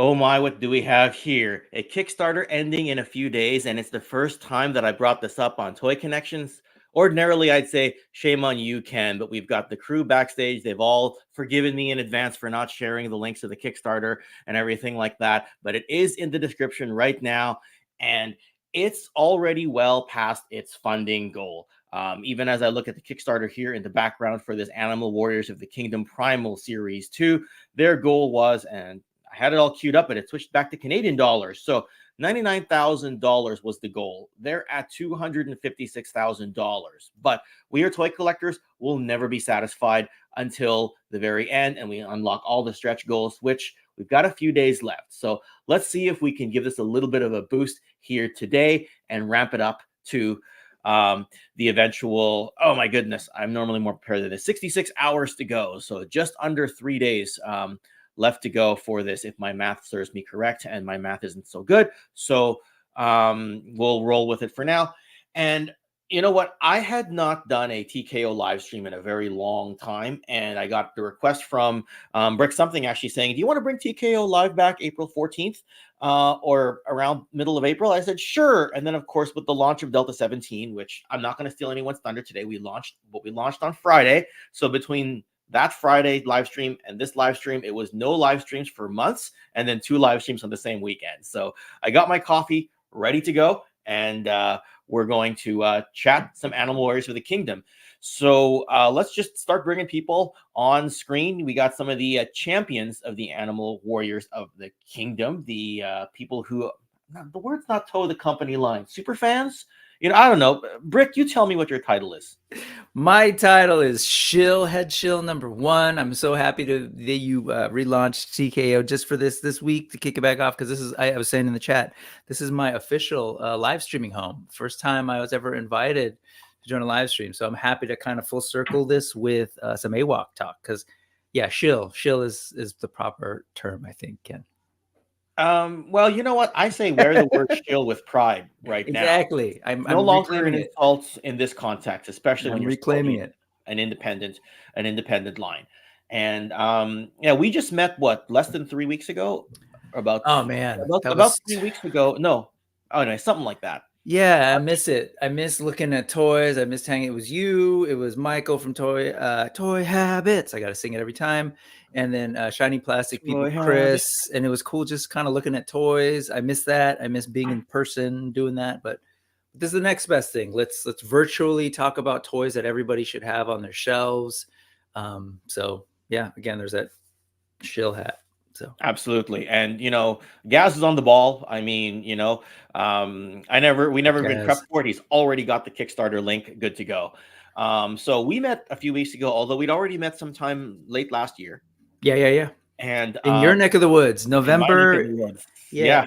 Oh my, what do we have here? A Kickstarter ending in a few days, and it's the first time that I brought this up on Toy Connections. Ordinarily, I'd say shame on you, Ken, but we've got the crew backstage. They've all forgiven me in advance for not sharing the links to the Kickstarter and everything like that, but it is in the description right now, and it's already well past its funding goal. Even as I look at the Kickstarter here in the background for this Animal Warriors of the Kingdom Primal Series 2, their goal was, and I had it all queued up, but it switched back to Canadian dollars. So $99,000 was the goal. They're at $256,000. But we are toy collectors. We'll never be satisfied until the very end, and we unlock all the stretch goals, which we've got a few days left. So let's see if we can give this a little bit of a boost here today and ramp it up to the eventual, oh my goodness, I'm normally more prepared than this, 66 hours to go. So just under 3 days left to go for this, if my math serves me correct, and my math isn't so good. So we'll roll with it for now. And you know what? I had not done a TKO live stream in a very long time, and I got the request from Brick Something actually saying, do you want to bring TKO live back April 14th or around middle of April? I said, sure. And then, of course, with the launch of Delta 17, which I'm not going to steal anyone's thunder today, we launched on Friday. So between that Friday live stream and this live stream, it was no live streams for months, and then 2 live streams on the same weekend. So I got my coffee ready to go, and we're going to chat some Animal Warriors for the Kingdom. So let's just start bringing people on screen. We got some of the champions of the Animal Warriors of the Kingdom, the people who, the word's not toe the company line, super fans. You know, I don't know. Brick, you tell me what your title is. My title is Head Shill #1. I'm so happy that you relaunched TKO just for this week to kick it back off, because this is, I was saying in the chat, this is my official live streaming home. First time I was ever invited to join a live stream. So I'm happy to kind of full circle this with some AWOK talk, because yeah, Shill is the proper term, I think, Ken. Well, you know what? I say wear the word shill with pride right now. Exactly. I'm no longer an reclaiming insult in this context, especially when you're reclaiming it. An independent line. And yeah, we just met less than 3 weeks ago? About 3 weeks ago. No. Oh no, something like that. Yeah, I miss it. I miss looking at toys. I missed hanging. It was you. It was Michael from Toy Habits. I got to sing it every time. And then Shiny Plastic People, Chris. And it was cool just kind of looking at toys. I miss that. I miss being in person doing that. But this is the next best thing. Let's virtually talk about toys that everybody should have on their shelves. So yeah, again, there's that shill hat. So absolutely. And you know, Gazz is on the ball. I mean, you know, we never been prepped for it. He's already got the Kickstarter link good to go. So we met a few weeks ago, although we'd already met sometime late last year. Yeah. And in your neck of the woods, November. Yeah.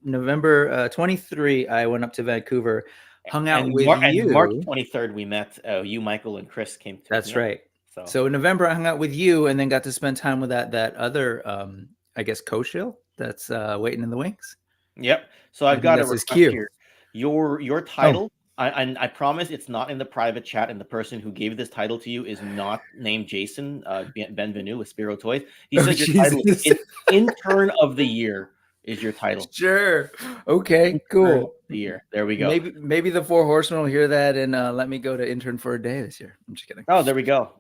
November 23, I went up to Vancouver, hung out with you. And March 23rd, we met you, Michael, and Chris came to. That's right. So in November, I hung out with you, and then got to spend time with that other, I guess, co-shill that's waiting in the wings. Yep. So I've got a request here. Your title. I promise it's not in the private chat, and the person who gave this title to you is not named Jason Benvenu with Spero Toys. He said your title is Intern of the Year is your title. Sure. Okay, cool. The year. There we go. Maybe the 4 Horsemen will hear that and let me go to intern for a day this year. I'm just kidding. Oh, there we go.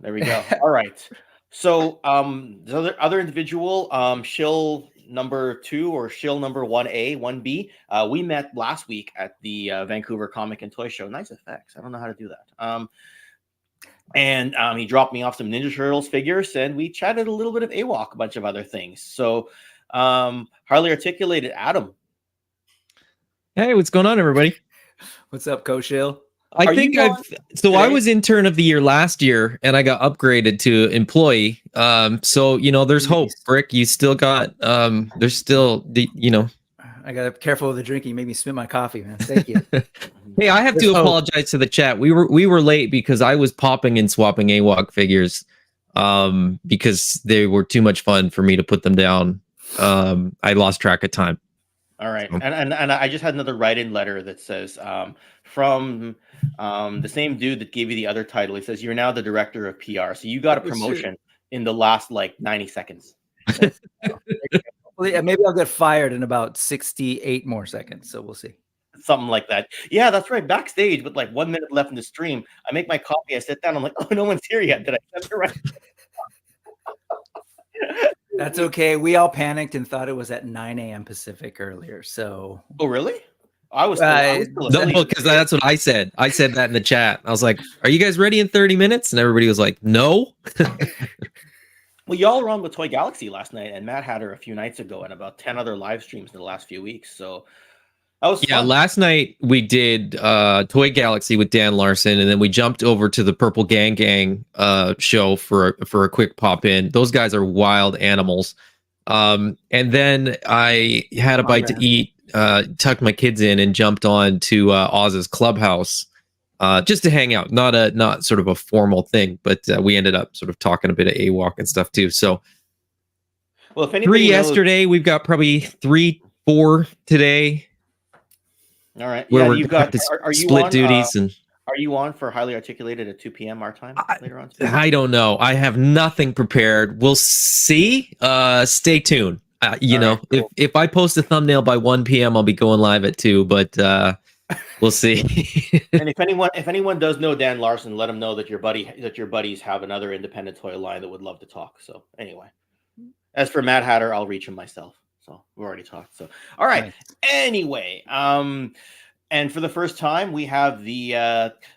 All right. So the other individual, shill number 2 or shill number 1A, 1B, we met last week at the Vancouver Comic and Toy Show. Nice effects. I don't know how to do that. And he dropped me off some Ninja Turtles figures, and we chatted a little bit of AWOK, a bunch of other things. So Harley Articulated, Adam. Hey, what's going on, everybody? What's up, Co-Shill? I was intern of the year last year, and I got upgraded to employee. So you know, there's hope, Brick. You still got there's still I gotta be careful with the drinking. You made me spit my coffee, man. Thank you. Hey, I have to apologize to the chat. We were late because I was popping and swapping AWOK figures because they were too much fun for me to put them down. I lost track of time. All right. And I just had another write-in letter that says from the same dude that gave you the other title. He says, you're now the director of PR. So you got a promotion in the last 90 seconds. Hopefully, and maybe I'll get fired in about 68 more seconds. So we'll see. Something like that. Yeah, that's right. Backstage with like 1 minute left in the stream, I make my coffee. I sit down. I'm like, oh, no one's here yet. Did I send it right? That's okay. We all panicked and thought it was at 9 a.m. Pacific earlier. So. Oh, really? I was still asleep. No, because that's what I said. I said that in the chat. I was like, "Are you guys ready in 30 minutes?" And everybody was like, "No." Well, y'all were on with Toy Galaxy last night, and Matt had her a few nights ago, and about 10 other live streams in the last few weeks. So that was fun. Last night we did Toy Galaxy with Dan Larson, and then we jumped over to the Purple Gang Gang show for a quick pop in. Those guys are wild animals. And then I had a bite to eat, tucked my kids in, and jumped on to Oz's Clubhouse just to hang out. Not sort of a formal thing, but we ended up sort of talking a bit of AWOK and stuff too. So, well, if anybody 3 yesterday, we've got probably 3, 4 today. All right. Where we're you've got are split duties and. Are you on for Highly Articulated at 2 p.m. our time later on? I don't know. I have nothing prepared. We'll see. Stay tuned. Right, cool. if I post a thumbnail by 1 p.m., I'll be going live at 2, but we'll see. And if anyone does know Dan Larson, let him know that your buddies have another independent toy line that would love to talk. So anyway, as for Mad Hatter, I'll reach him myself. So we already talked. So all right. Nice. Anyway, and for the first time, we have the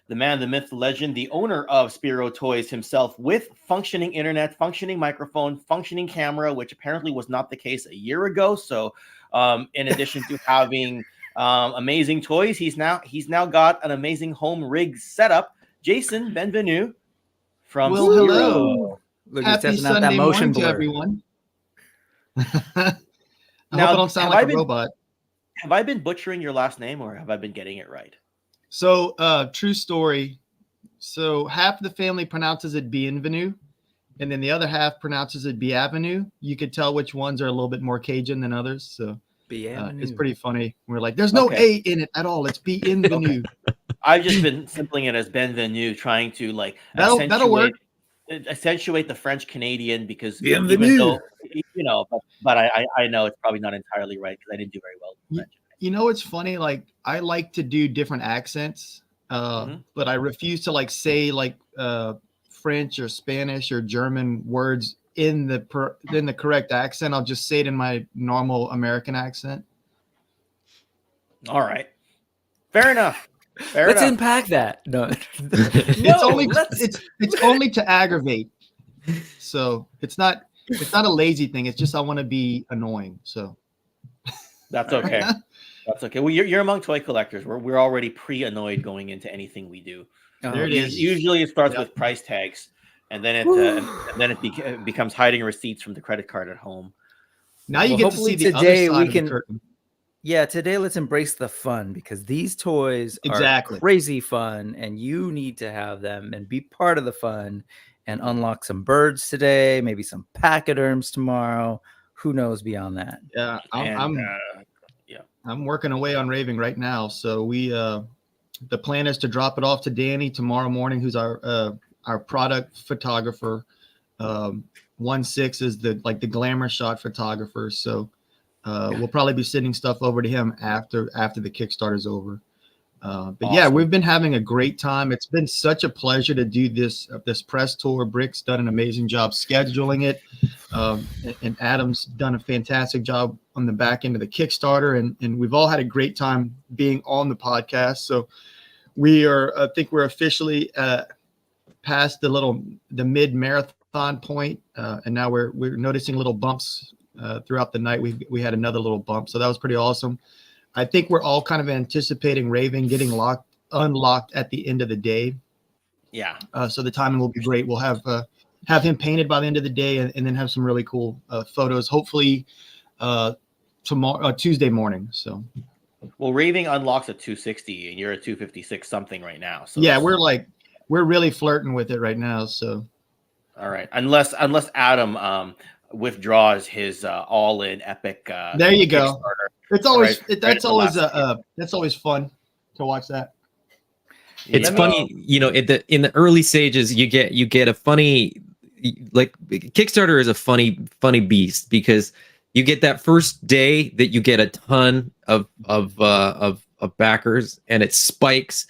man, the myth, the legend, the owner of Spero Toys himself, with functioning internet, functioning microphone, functioning camera, which apparently was not the case a year ago. So, in addition to having amazing toys, he's now got an amazing home rig setup. Jason, bienvenue from hello. Happy Sunday morning to everyone. I hope I don't sound like a robot. Have I been butchering your last name, or have I been getting it right? So, true story. So half the family pronounces it bienvenue, and then the other half pronounces it bienvenue. You could tell which ones are a little bit more Cajun than others. So it's pretty funny. We're like, there's no A in it at all. It's bienvenue. I've just been simpling it as bienvenue, trying to like that'll work. Accentuate the French Canadian, because even though, but I know it's probably not entirely right because I didn't do very well with French. It's funny. Like, I like to do different accents, but I refuse to like say like French or Spanish or German words in the correct accent. I'll just say it in my normal American accent. All right, fair enough. Let's unpack that. No, it's only to aggravate. So it's not a lazy thing. It's just I want to be annoying. So that's okay. That's okay. Well, you're among toy collectors. We're already pre-annoyed going into anything we do. There it is. Usually it starts with price tags, and then it becomes hiding receipts from the credit card at home. Now you get to see the other side of the curtain. Yeah, today let's embrace the fun, because these toys are crazy fun, and you need to have them and be part of the fun and unlock some birds today, maybe some pachyderms tomorrow. Who knows beyond that? Yeah, I'm working away on raving right now. So we the plan is to drop it off to Danny tomorrow morning, who's our product photographer. 1/6 is the glamour shot photographer. So we'll probably be sending stuff over to him after the Kickstarter is over. But awesome. Yeah, we've been having a great time. It's been such a pleasure to do this press tour. Brick's done an amazing job scheduling it. And Adam's done a fantastic job on the back end of the Kickstarter. And we've all had a great time being on the podcast. So I think we're officially past the mid-marathon point. And now we're noticing little bumps throughout the night. We had another little bump. So that was pretty awesome. I think we're all kind of anticipating Raven getting unlocked at the end of the day. Yeah. So the timing will be great. We'll have him painted by the end of the day, and then have some really cool photos. Hopefully, tomorrow, Tuesday morning. So. Well, Raving unlocks at 260, and you're at 256 something right now. So yeah, we're really flirting with it right now. So. All right, unless Adam withdraws his all-in epic. There you go. It's always that's always fun to watch that. It's funny, in the early stages, you get a funny, like, Kickstarter is a funny beast, because You get that first day that you get a ton of backers, and it spikes.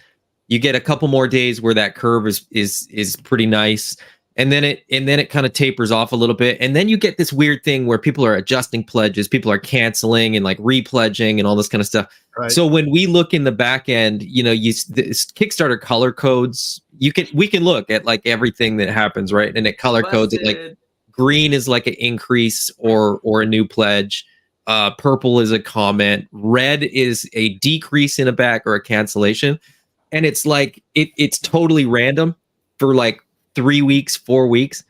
You get a couple more days where that curve is pretty nice, and then it kind of tapers off a little bit, and then you get this weird thing where people are adjusting pledges, people are canceling and like repledging and all this kind of stuff. Right. So when we look in the back end, you know, this Kickstarter color codes, we can look at like everything that happens, right? And it color codes it, like green is like an increase or a new pledge. Purple is a comment. Red is a decrease in a back or a cancellation. And it's like it's totally random for like 3 weeks, 4 weeks.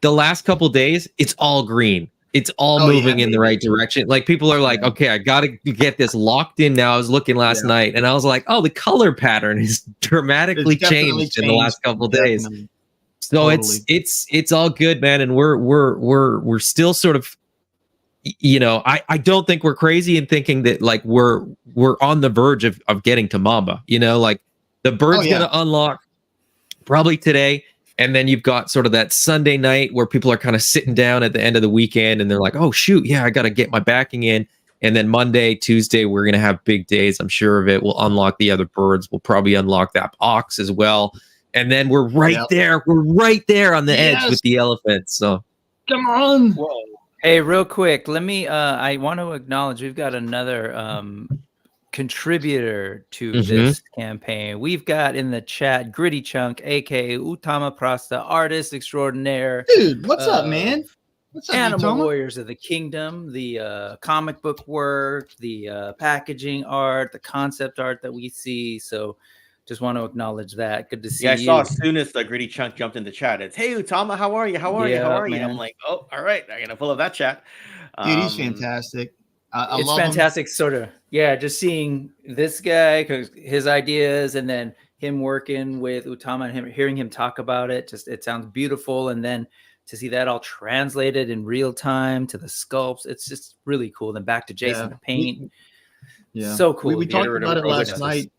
The last couple days, it's all green. It's all moving in the right direction. Like people are like, okay, I got to get this locked in now. I was looking last night and I was like, oh, the color pattern is dramatically changed in the last couple days. So it's all good, man. And we're still sort of, you know, I don't think we're crazy in thinking that like we're on the verge of getting to Mamba, you know, like the bird's going to unlock probably today. And then you've got sort of that Sunday night where people are kind of sitting down at the end of the weekend and they're like, oh, shoot, yeah, I got to get my backing in. And then Monday, Tuesday, we're going to have big days. I'm sure of it. We'll unlock the other birds. We'll probably unlock that ox as well. And then we're right there. We're right there on the edge with the elephants. So come on. Whoa. Hey, real quick, let me, I want to acknowledge we've got another contributor to this campaign. We've got in the chat Gritty Chunk, aka Utama Prasta, artist extraordinaire. Dude, what's up, man? What's up, Animal Warriors of the Kingdom, the comic book work, the packaging art, the concept art that we see. So just want to acknowledge that. Good to see you. I saw as soon as the Gritty Chunk jumped in the chat. It's, hey, Utama, how are you? How are you? How are you? I'm like, oh, all right. I'm going to pull up that chat. Dude, he's fantastic. I it's love fantastic, him. sort of. Yeah, just seeing this guy, because his ideas, and then him working with Utama and hearing him talk about it, just it sounds beautiful. And then to see that all translated in real time to the sculpts, it's just really cool. Then back to Jason to paint. So cool. We talked about it last night,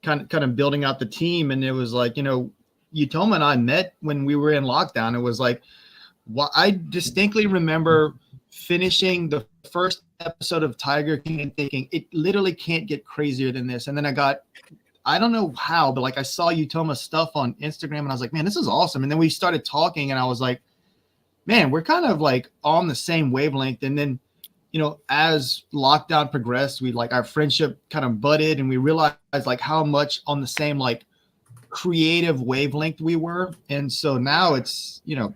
kind of building out the team, and it was like, you know, Utama and I met when we were in lockdown. It was like, well, I distinctly remember finishing the first episode of Tiger King and thinking it literally can't get crazier than this. And then I don't know how, but like I saw Utama's stuff on Instagram and I was like, man, this is awesome. And then we started talking and I was like, man, we're kind of like on the same wavelength. And then, you know, as lockdown progressed, we like our friendship kind of budded and we realized like how much on the same like creative wavelength we were. And so now it's, you know,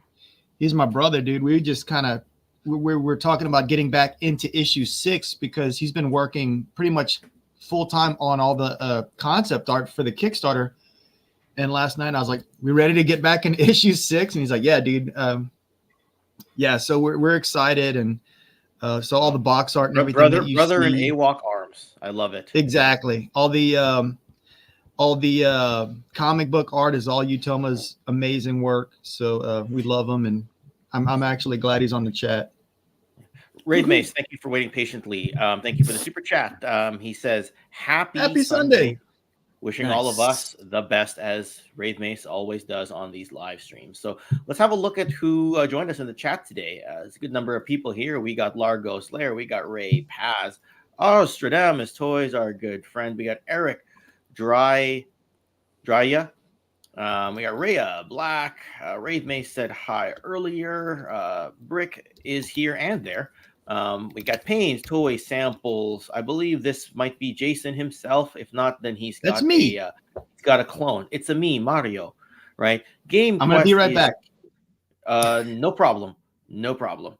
he's my brother, dude. We just kind of, we're talking about getting back into issue 6 because he's been working pretty much full time on all the concept art for the Kickstarter. And last night I was like, we ready to get back in issue 6? And he's like, yeah, dude. Yeah. So we're excited. And so all the box art and everything. Brother in AWOK arms. I love it. Exactly. All the comic book art is all Utama's amazing work. So we love him. And I'm actually glad he's on the chat. WraithMace, thank you for waiting patiently. Thank you for the super chat. He says, Happy Sunday. Wishing all of us the best, as WraithMace always does on these live streams. So let's have a look at who joined us in the chat today. It's a good number of people here. We got Largo Slayer. We got Ray Paz. Ozstradamus Toyz, our good friend. We got Eric Drya. We got Rhea Black. WraithMace said hi earlier. Brick is here and there. We got Pains, Toy Samples. I believe this might be Jason himself. If not, then he's got he's got a clone. It's a me, Mario, right? Game. I'm gonna be right back. No problem. No problem.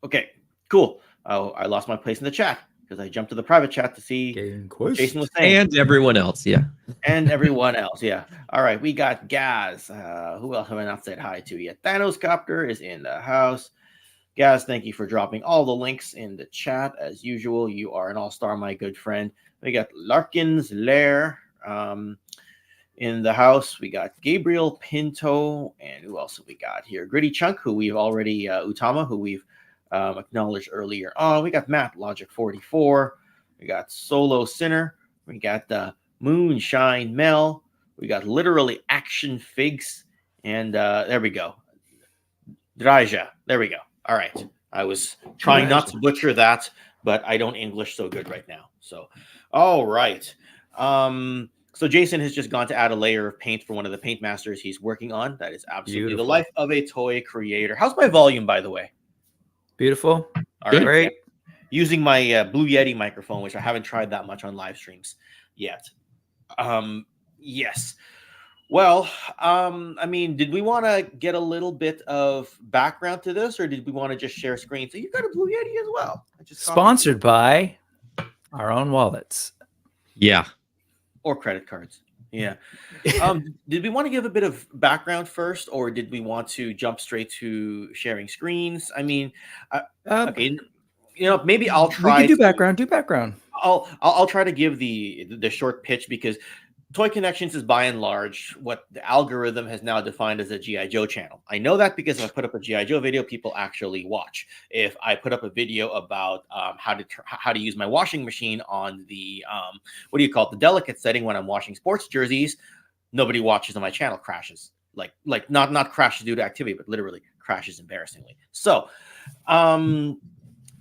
Okay, cool. Oh, I lost my place in the chat because I jumped to the private chat to see what Jason was saying. And everyone else, yeah. And everyone else, yeah. All right, we got Gazz. Who else have I not said hi to yet? Thanos Copter is in the house. Gazz, thank you for dropping all the links in the chat. As usual, you are an all-star, my good friend. We got Larkin's Lair in the house. We got Gabriel Pinto. And who else have we got here? Gritty Chunk, who we've already, Utama, who we've acknowledged earlier on. We got Matt Logic 44. We got Solo Sinner. We got Moonshine Mel. We got Literally Action Figs. And there we go. Draja. There we go. All right. I was trying not to butcher that, but I don't English so good right now. So, all right. So Jason has just gone to add a layer of paint for one of the paint masters he's working on. That is absolutely the life of a toy creator. How's my volume, by the way? Beautiful. All right. Great. Yeah. Using my Blue Yeti microphone, which I haven't tried that much on live streams yet. Yes. Well, I mean, did we want to get a little bit of background to this, or did we want to just share screen? So you got a Blue Yeti as well. Sponsored by our own wallets. Yeah. Or credit cards. Yeah. Did we want to give a bit of background first, or did we want to jump straight to sharing screens? I mean, okay, you know, maybe I'll try. We can do background. Do background. I'll try to give the short pitch, because Toy Connections is by and large what the algorithm has now defined as a G.I. Joe channel. I know that because if I put up a G.I. Joe video, people actually watch. If I put up a video about how to use my washing machine on the what do you call it, the delicate setting when I'm washing sports jerseys, nobody watches on my channel. Crashes, like not crashes due to activity, but literally crashes embarrassingly. So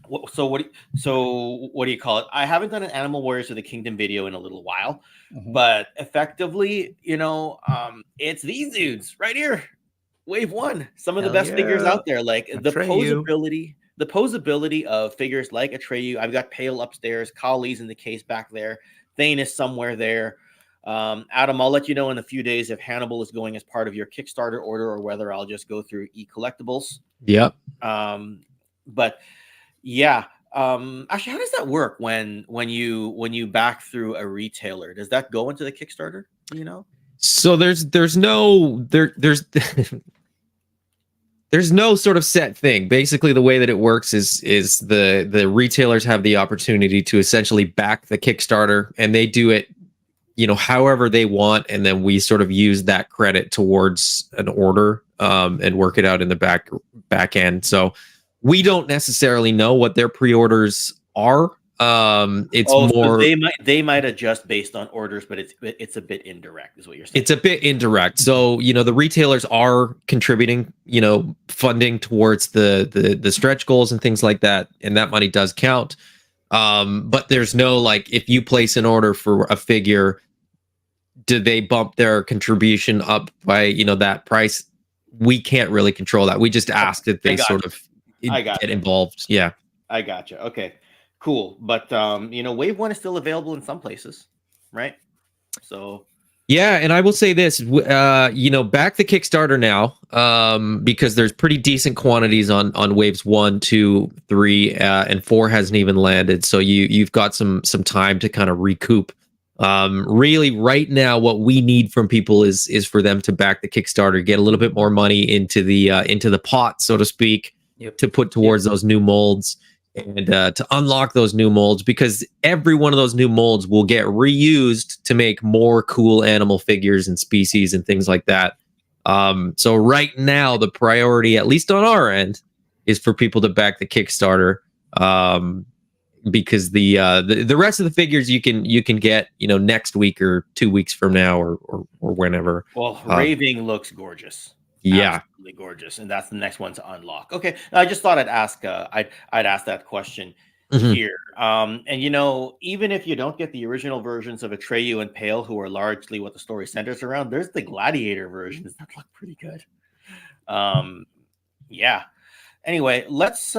what do you call it? I haven't done an Animal Warriors of the Kingdom video in a little while, but effectively, you know, it's these dudes right here, Wave 1, some of the best figures out there. Like the posability of figures like Atreyu. I've got Pale upstairs, Kali's in the case back there, Thane is somewhere there. Adam, I'll let you know in a few days if Hannibal is going as part of your Kickstarter order or whether I'll just go through eCollectibles. Yep. But yeah. Actually, how does that work when you back through a retailer? Does that go into the Kickstarter? You know? So there's no sort of set thing. Basically, the way that it works is the retailers have the opportunity to essentially back the Kickstarter, and they do it, you know, however they want, and then we sort of use that credit towards an order and work it out in the back end. So we don't necessarily know what their pre-orders are. It's more so they might adjust based on orders, but it's a bit indirect, is what you're saying. It's a bit indirect. So, you know, the retailers are contributing, you know, funding towards the stretch goals and things like that, and that money does count. But there's no, like, if you place an order for a figure, do they bump their contribution up by, you know, that price? We can't really control that. We just ask that they sort of get involved. Yeah. I gotcha. Okay, cool. But, you know, Wave 1 is still available in some places, right? So. Yeah, and I will say this, you know, back the Kickstarter now, because there's pretty decent quantities on Waves 1, 2, 3, and 4 hasn't even landed. So you've got some time to kind of recoup. Really, right now, what we need from people is for them to back the Kickstarter, get a little bit more money into the pot, so to speak, to put towards those new molds and to unlock those new molds, because every one of those new molds will get reused to make more cool animal figures and species and things like that. So right now, the priority, at least on our end, is for people to back the Kickstarter. Because the rest of the figures you can get, you know, next week or 2 weeks from now or whenever. Well, Raving looks gorgeous. Yeah, absolutely gorgeous, and that's the next one to unlock. Okay, I just thought I'd ask that question here. And you know, even if you don't get the original versions of Atreyu and Pale, who are largely what the story centers around, there's the Gladiator versions that look pretty good. Yeah. Anyway, let's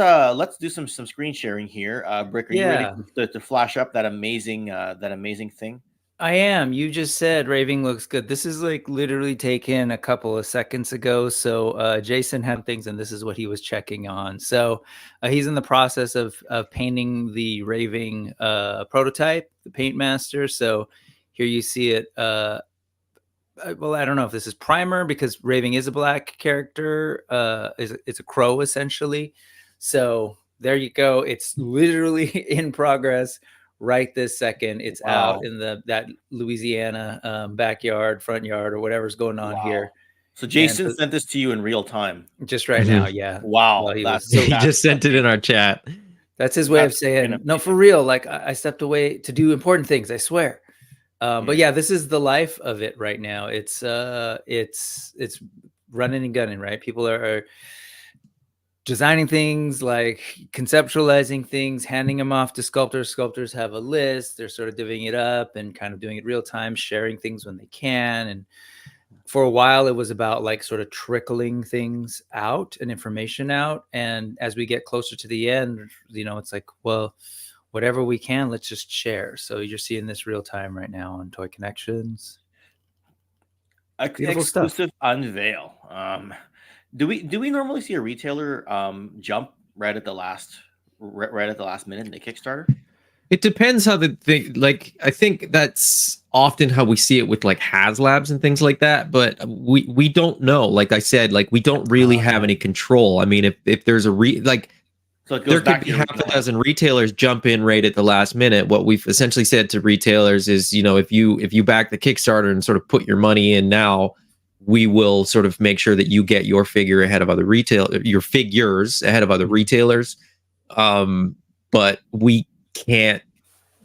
do some screen sharing here. Brick, are you ready to flash up that amazing thing? I am. You just said Raving looks good. This is like literally taken a couple of seconds ago. So Jason had things, and this is what he was checking on. So he's in the process of painting the Raving prototype, the Paint Master. So here you see it. Well, I don't know if this is primer, because Raving is a black character. It's a crow essentially. So there you go. It's literally in progress right this second. It's out in that Louisiana backyard, front yard, or whatever's going on here. So Jason sent this to you in real time, just right now. Yeah. Wow. He just sent it in our chat. That's his way of saying, no, for real. Like, I stepped away to do important things, I swear. But yeah, this is the life of it right now. It's running and gunning, right? People are designing things, like conceptualizing things, handing them off to sculptors. Sculptors have a list. They're sort of divvying it up and kind of doing it real time, sharing things when they can. And for a while, it was about like sort of trickling things out and information out. And as we get closer to the end, you know, it's like, well, whatever we can, let's just share. So you're seeing this real time right now on Toy Connections. Beautiful Exclusive stuff. unveil. Do we normally see a retailer jump right at the last minute in the Kickstarter? It depends how the thing, like, I think that's often how we see it with like HasLabs and things like that, but we don't know. Like I said, like we don't really have any control. I mean, if there's a So it goes there back could to be your half a original dozen retailers jump in right at the last minute. What we've essentially said to retailers is, you know, if you back the Kickstarter and sort of put your money in now, we will sort of make sure that you get your figure ahead of other your figures ahead of other retailers. But we can't,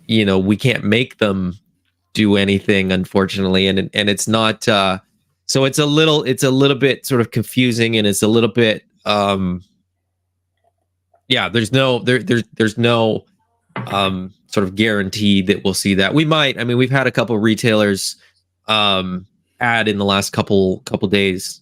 you know, we can't make them do anything, unfortunately, and it's not. So it's a little bit sort of confusing, and it's a little bit. Yeah, there's no sort of guarantee that we'll see that. We might. I mean, we've had a couple retailers add in the last couple days.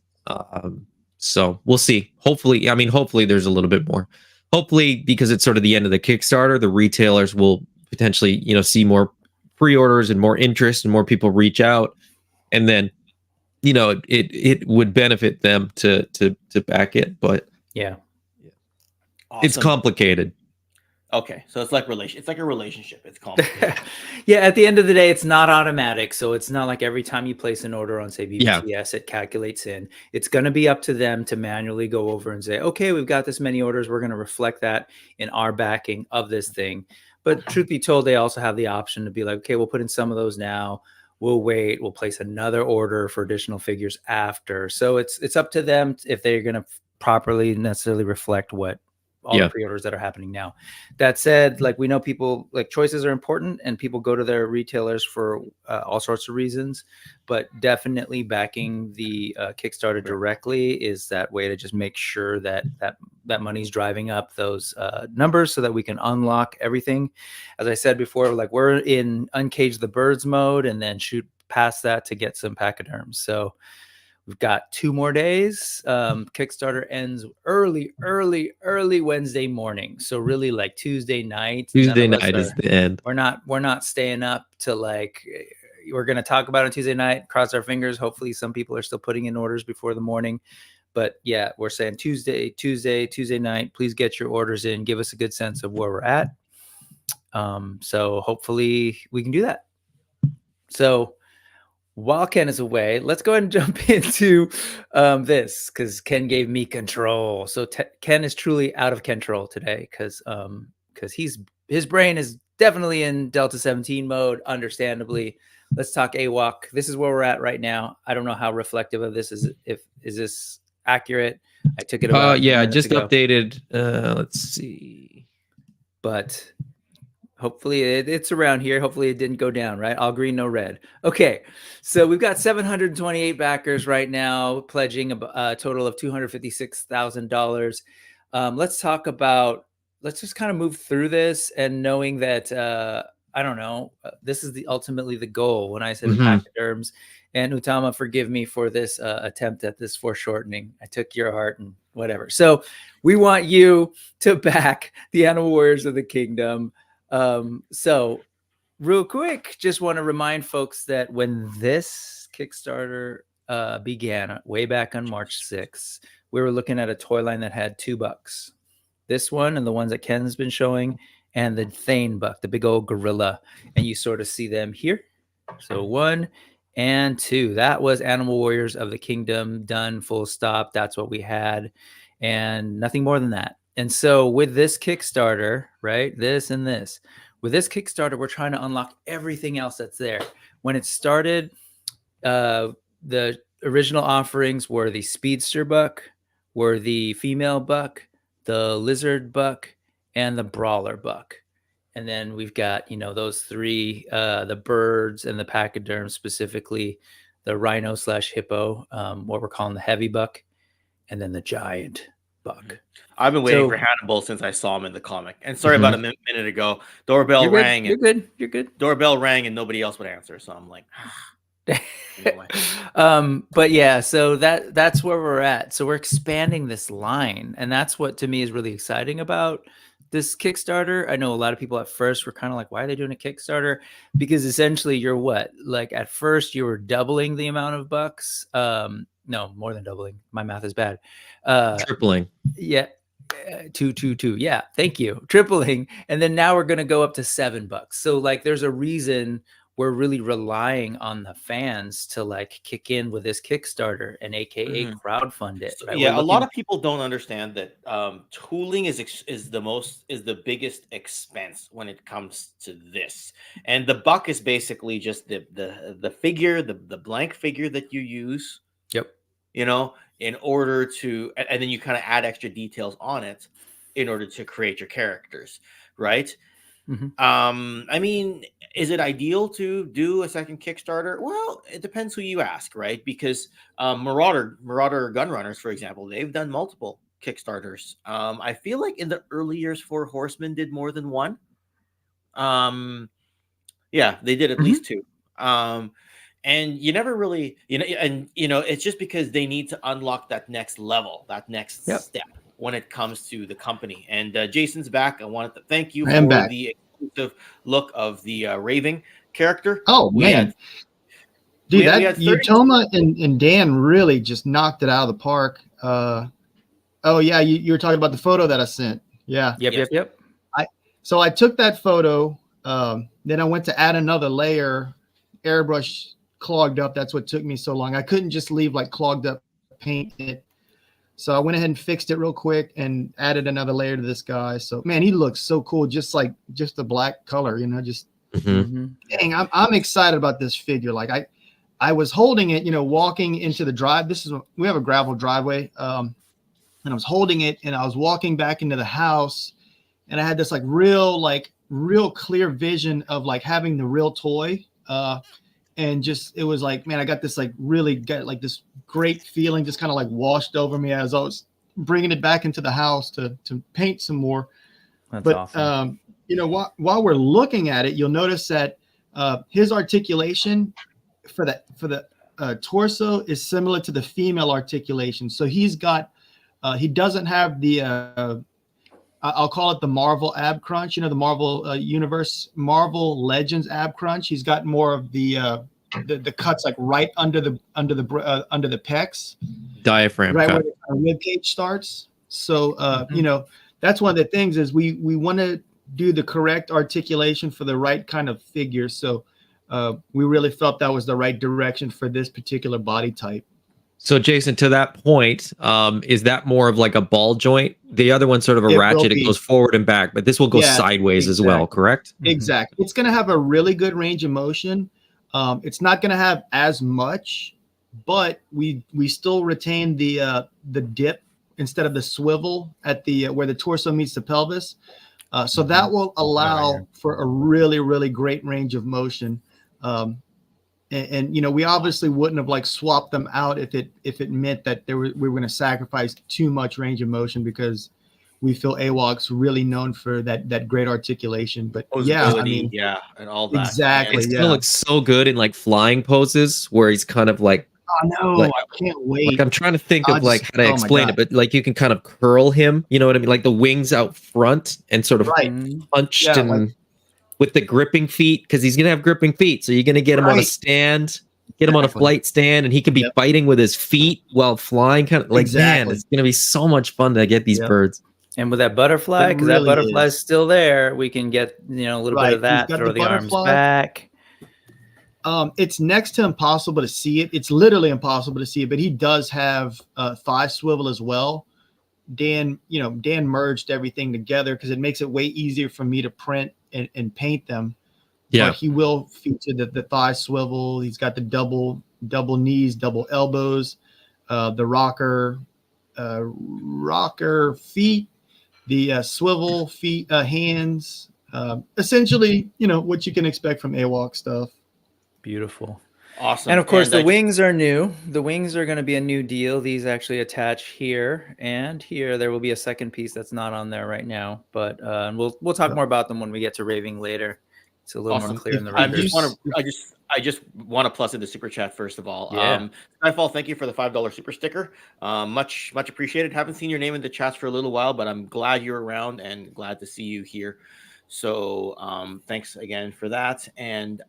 So we'll see. Hopefully, I mean, hopefully there's a little bit more. Hopefully, because it's sort of the end of the Kickstarter, the retailers will potentially, you know, see more pre-orders and more interest and more people reach out, and then, you know, it would benefit them to back it. But yeah. Awesome. It's complicated. Okay, so it's like it's like a relationship. It's complicated. Yeah, at the end of the day, it's not automatic. So it's not like every time you place an order on, say, BBCS, it calculates in. It's going to be up to them to manually go over and say, okay, we've got this many orders. We're going to reflect that in our backing of this thing. But truth be told, they also have the option to be like, okay, we'll put in some of those now. We'll wait. We'll place another order for additional figures after. So it's up to them if they're going to properly necessarily reflect what all the pre-orders that are happening now. That said, like, we know people, like, choices are important and people go to their retailers for all sorts of reasons, but definitely backing the Kickstarter directly is that way to just make sure that money's driving up those numbers so that we can unlock everything. As I said before, like, we're in Uncage the Birds mode and then shoot past that to get some pachyderms. So we've got 2 more days. Kickstarter ends early Wednesday morning. So really like Tuesday night. Tuesday night is the end. We're not staying up to like, we're going to talk about it on Tuesday night, cross our fingers. Hopefully some people are still putting in orders before the morning. But yeah, we're saying Tuesday night, please get your orders in. Give us a good sense of where we're at. So hopefully we can do that. So while Ken is away, let's go ahead and jump into this, because Ken gave me control. So Ken is truly out of control today because his brain is definitely in Delta 17 mode, understandably. Let's talk AWOK. This is where we're at right now. I don't know how reflective of this is. Is this accurate? I took it about I just updated. Let's see. But hopefully it's around here. Hopefully it didn't go down, right? All green, no red. Okay, so we've got 728 backers right now, pledging a total of $256,000. Let's just kind of move through this and knowing that, I don't know, this is ultimately the goal. When I said pachyderms, and Utama, forgive me for this attempt at this foreshortening. I took your heart and whatever. So we want you to back the Animal Warriors of the Kingdom. So real quick, just want to remind folks that when this Kickstarter began way back on March 6th, we were looking at a toy line that had $2. This one and the ones that Ken's been showing, and the Thane buck, the big old gorilla. And you sort of see them here. So 1 and 2, that was Animal Warriors of the Kingdom, done, full stop. That's what we had, and nothing more than that. And so with this Kickstarter, right, this and this, with this Kickstarter, we're trying to unlock everything else that's there. When it started, the original offerings were the Speedster buck, were the female buck, the lizard buck, and the brawler buck. And then we've got, you know, those 3, the birds and the pachyderm, specifically the rhino/hippo, what we're calling the heavy buck, and then the giant. buck. I've been waiting So- for Hannibal since I saw him in the comic. And sorry about a minute ago, doorbell rang. You're good. You're good. Doorbell rang and nobody else would answer. So I'm like, anyway. But yeah, so that's where we're at. So we're expanding this line, and that's what to me is really exciting about this Kickstarter. I know a lot of people at first were kind of like, why are they doing a Kickstarter? Because essentially you're what? Like at first you were doubling the amount of bucks. No, more than doubling. My math is bad. Tripling. Yeah. 222. Yeah, thank you. Tripling. And then now we're going to go up to $7. So like there's a reason we're really relying on the fans to like kick in with this Kickstarter and AKA crowdfund it. Right? Yeah, a lot of people don't understand that tooling is the biggest expense when it comes to this, and the buck is basically just the figure, the blank figure that you use. Yep. You know, in order to, and then you kind of add extra details on it in order to create your characters, right? I mean, is it ideal to do a second Kickstarter? Well, it depends who you ask, right? Because Marauder Gunrunners, for example, they've done multiple Kickstarters. I feel like in the early years, Four Horsemen did more than one. Yeah, they did at least two. And you never really, it's just because they need to unlock that next level, that next step when it comes to the company. And Jason's back. I wanted to thank you for the exclusive look of the Raving character. Oh, man. Dude, that Utoma and Dan really just knocked it out of the park. Oh, yeah, you were talking about the photo that I sent. Yeah. Yep. So I took that photo. Then I went to add another layer. Airbrush clogged up. That's what took me so long. I couldn't just leave like clogged up paint in it. So I went ahead and fixed it real quick and added another layer to this guy. So man, he looks so cool. Just the black color, just dang, I'm excited about this figure. Like I was holding it, walking into the drive. We have a gravel driveway. And I was holding it and I was walking back into the house and I had this real clear vision of like having the real toy. And just, it was like, man, I got this really this great feeling just kind of washed over me as I was bringing it back into the house to paint some more. That's awesome. While we're looking at it, you'll notice that his articulation for the torso is similar to the female articulation. So he's got, he doesn't have the, I'll call it the Marvel ab crunch, the Marvel universe, Marvel Legends ab crunch. He's got more of the cuts right under the pecs, diaphragm, right cut. where the rib cage starts. So that's one of the things is we want to do the correct articulation for the right kind of figure. So we really felt that was the right direction for this particular body type. So Jason, to that point, is that more of like a ball joint? The other one's sort of a ratchet. It goes forward and back, but this will go sideways as well, correct? Exactly. It's going to have a really good range of motion. It's not going to have as much, but we still retain the dip instead of the swivel at the where the torso meets the pelvis. So that will allow for a really, really great range of motion. And we obviously wouldn't have swapped them out if it meant that we were going to sacrifice too much range of motion, because we feel AWOK's really known for that great articulation. But and all that. Exactly. It still looks so good in flying poses where he's kind of I can't wait. I'm trying to think of how to explain it, but you can kind of curl him, you know what I mean? Like the wings out front and sort of punched with the gripping feet, because he's going to have gripping feet. So you're going to get him on a stand, get him on a flight stand, and he can be fighting with his feet while flying. Man, it's going to be so much fun to get these birds. And with that butterfly, because that butterfly is still there, we can get a little bit of that, throw the arms back. It's next to impossible to see it. It's literally impossible to see it, but he does have thigh swivel as well. Dan merged everything together because it makes it way easier for me to print and paint them. Yeah, but he will feature the thigh swivel. He's got the double knees, double elbows, the rocker feet, the swivel feet, hands. Essentially, what you can expect from AWOK stuff. Beautiful. Awesome. And of course, the I- wings are new. The wings are going to be a new deal. These actually attach here and here. There will be a second piece that's not on there right now, but we'll talk more about them when we get to raving later. It's a little more clear in the I renders. just want to plus in the super chat first of all. Yeah. Skyfall, thank you for the $5 super sticker. Much appreciated. Haven't seen your name in the chats for a little while, but I'm glad you're around and glad to see you here. So thanks again for that. And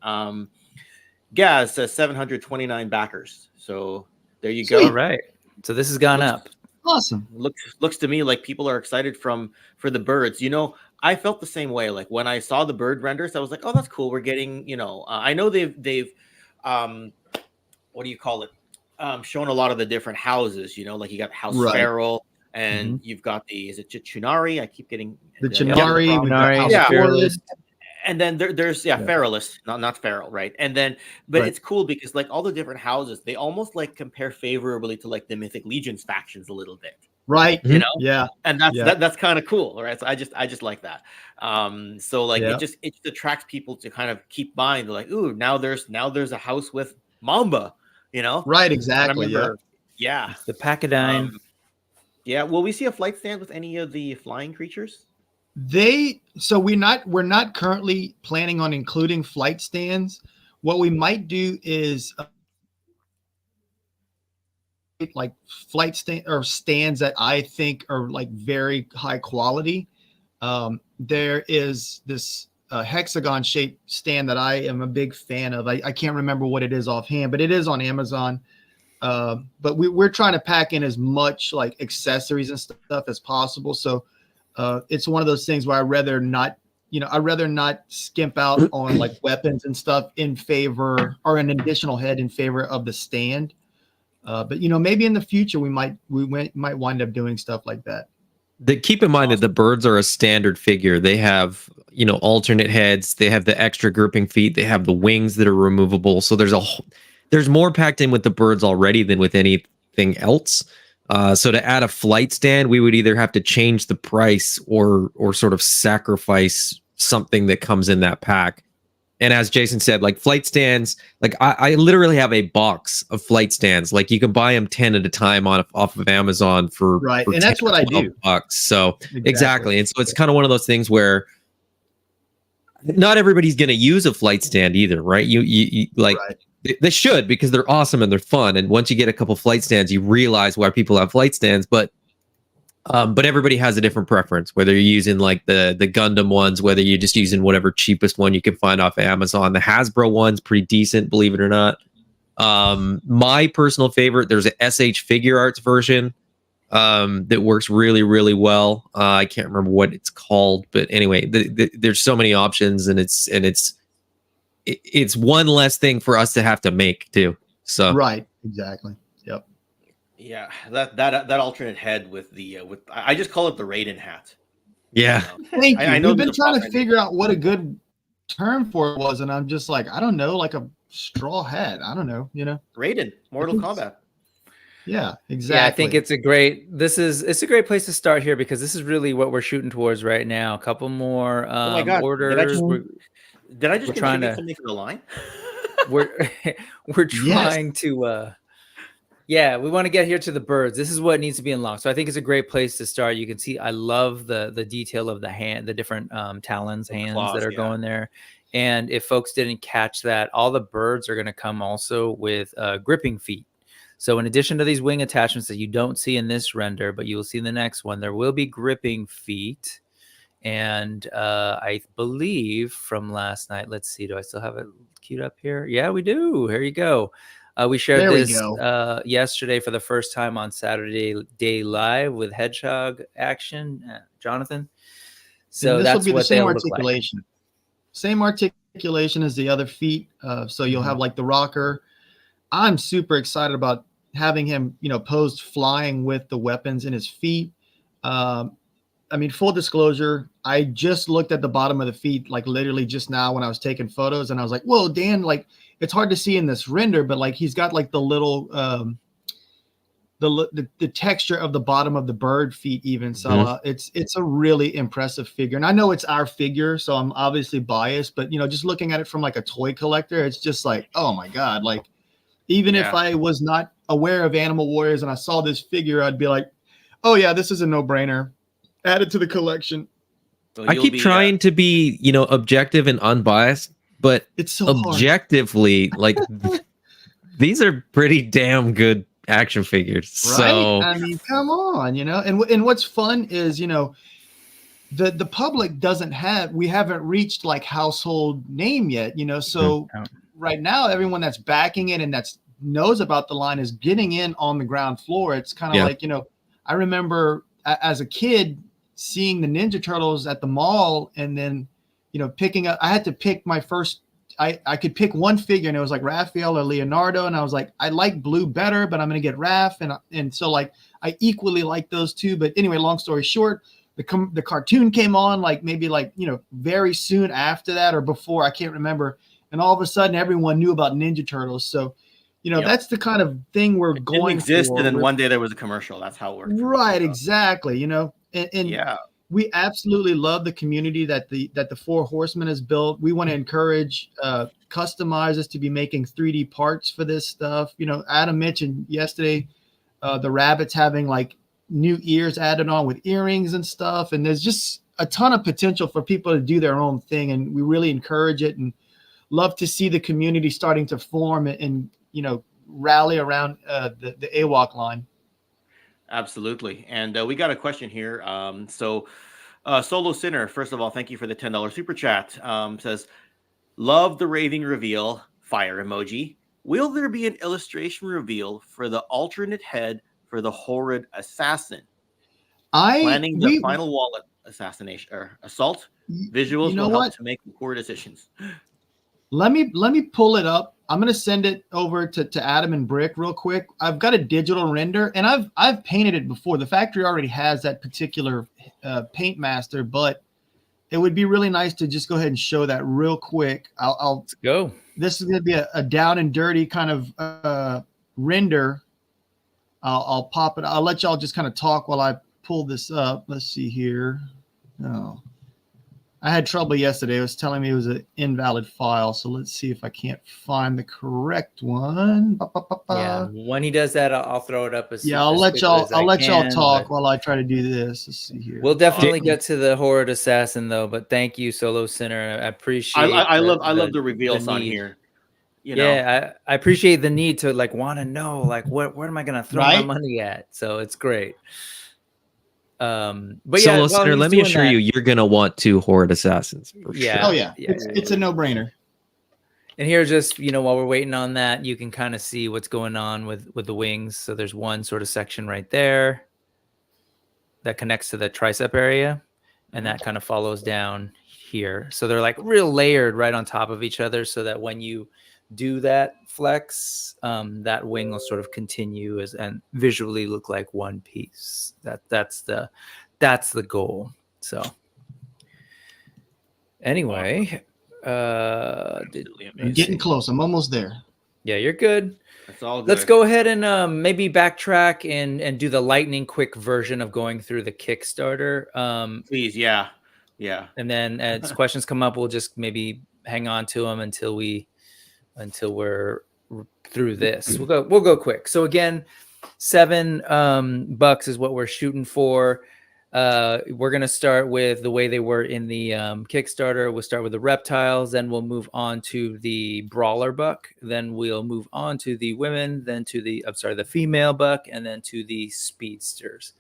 Gazz says 729 backers. So there you go. All right. So this has gone up. Awesome. Looks to me like people are excited for the birds. You know, I felt the same way. Like when I saw the bird renders, I was like, oh, that's cool. We're getting, you know, I know they've what do you call it? Shown a lot of the different houses, you know, like you got House Feral and you've got is it Chunari? I keep getting the Chunari, yeah. Fearless. And then there's Feralist, not Feral, right? And then, but it's cool because like all the different houses, they almost like compare favorably to like the Mythic Legions factions a little bit, right? You know, and that's kind of cool, right? So I just like that. So like it just attracts people to kind of keep buying. They're like, ooh, now there's a house with Mamba, you know? Right, exactly. Yeah, the Pachydyne. Will we see a flight stand with any of the flying creatures? We're not currently planning on including flight stands. What we might do is like flight stand or stands that I think are like very high quality. There is this hexagon shaped stand that I am a big fan of. I can't remember what it is offhand, but it is on Amazon. But we're trying to pack in as much like accessories and stuff as possible. So it's one of those things where I'd rather not skimp out on like weapons and stuff in favor or an additional head in favor of the stand. But you know, maybe in the future we might wind up doing stuff like that. Keep in mind that the birds are a standard figure. They have, you know, alternate heads. They have the extra gripping feet. They have the wings that are removable. So there's more packed in with the birds already than with anything else. So to add a flight stand, we would either have to change the price or sort of sacrifice something that comes in that pack. And as Jason said, like flight stands, like I literally have a box of flight stands. Like you can buy them 10 at a time off of Amazon for and that's what I do. Bucks. So exactly. And so it's kind of one of those things where not everybody's going to use a flight stand either, right? You like. Right. They should, because they're awesome and they're fun. And once you get a couple flight stands, you realize why people have flight stands. But everybody has a different preference, whether you're using like the Gundam ones, whether you're just using whatever cheapest one you can find off Amazon. The Hasbro one's pretty decent, believe it or not. My personal favorite, there's a SH Figure Arts version that works really, really well. I can't remember what it's called, but anyway, there's so many options, and it's one less thing for us to have to make too. So right, exactly. Yep. Yeah, that alternate head with the I just call it the Raiden hat. Yeah. Thank you. I know we've been trying to figure out what a good term for it was, and I'm just like, I don't know, like a straw hat. I don't know, you know. Raiden, Mortal Kombat. Yeah, exactly. Yeah, I think it's a great great place to start here, because this is really what we're shooting towards right now. A couple more orders. Did I just trying to something for the line? we're trying to we want to get here to the birds. This is what needs to be unlocked. So I think it's a great place to start. You can see I love the detail of the hand, the different talons, hands that are going there. And if folks didn't catch that, all the birds are going to come also with gripping feet. So in addition to these wing attachments that you don't see in this render, but you will see in the next one, there will be gripping feet. And I believe from last night, let's see, do I still have it queued up here? Yeah, we do. Here you go. We shared this yesterday for the first time on Saturday Day Live with Hedgehog Action, Jonathan. So that's what the same articulation. Same articulation as the other feet. So you'll have like the rocker. I'm super excited about having him, you know, posed flying with the weapons in his feet. I mean, full disclosure, I just looked at the bottom of the feet, like literally just now when I was taking photos, and I was like, whoa, Dan, like it's hard to see in this render, but like he's got like the little, the texture of the bottom of the bird feet even. So it's a really impressive figure. And I know it's our figure, so I'm obviously biased, but you know, just looking at it from like a toy collector, it's just like, oh my God, like Even if I was not aware of Animal Warriors and I saw this figure, I'd be like, oh yeah, this is a no-brainer. Add it to the collection. So I keep trying to be, objective and unbiased, but it's so objectively, like these are pretty damn good action figures. Right? So I mean, come on, and what's fun is, the public we haven't reached like household name yet, so right now everyone that's backing it and that's knows about the line is getting in on the ground floor. It's kind of like, I remember as a kid seeing the Ninja Turtles at the mall, and then, picking up, I had to pick my first, I could pick one figure, and it was like Raphael or Leonardo. And I was like, I like blue better, but I'm going to get Raph. And so like, I equally like those two. But anyway, long story short, the cartoon came on like maybe like, very soon after that or before, I can't remember. And all of a sudden everyone knew about Ninja Turtles. So, that's the kind of thing we're going to exist. for. And then one day there was a commercial. That's how it worked. Right. Exactly. And we absolutely love the community that the Four Horsemen has built. We want to encourage customizers to be making 3D parts for this stuff. Adam mentioned yesterday the rabbits having like new ears added on with earrings and stuff. And there's just a ton of potential for people to do their own thing. And we really encourage it and love to see the community starting to form and rally around the AWOK line. Absolutely. And we got a question here. Solo Sinner, first of all, thank you for the $10 super chat. Says, love the raving reveal, fire emoji. Will there be an illustration reveal for the alternate head for the horrid assassin? Planning the final wallet assassination or assault. Visuals will help to make poor decisions. Let me pull it up. I'm gonna send it over to Adam and Brick real quick. I've got a digital render, and I've painted it before. The factory already has that particular paint master, but it would be really nice to just go ahead and show that real quick. Let's go. This is gonna be a down and dirty kind of render. I'll pop it. I'll let y'all just kind of talk while I pull this up. Let's see here. Oh. I had trouble yesterday. It was telling me it was an invalid file. So let's see if I can't find the correct one. Yeah, when he does that, I'll throw it up. I'll let y'all talk while I try to do this. Let's see here. We'll definitely get to the horrid assassin though. But thank you, Solo Sinner. I appreciate. I love the reveals on here. I appreciate the need to like want to know like where am I going to throw my money at? So it's great. But Solo Sinner, let me assure you, you're gonna want 2 horrid assassins for sure. Oh yeah, it's a no-brainer. And here, just while we're waiting on that, you can kind of see what's going on with the wings. So there's one sort of section right there that connects to the tricep area, and that kind of follows down here. So they're like real layered right on top of each other, so that when you do that flex, that wing will sort of continue and visually look like one piece. That's the goal. So anyway, I'm getting close. I'm almost there. Yeah, you're good. That's all good. Let's go ahead and maybe backtrack and do the lightning quick version of going through the Kickstarter. Please, yeah. And then as questions come up, we'll just maybe hang on to them until we're through this. We'll go quick. So again, $7 is what we're shooting for. We're gonna start with the way they were in the Kickstarter. We'll start with the reptiles, then we'll move on to the brawler buck, then we'll move on to the women, then to the female buck, and then to the speedsters.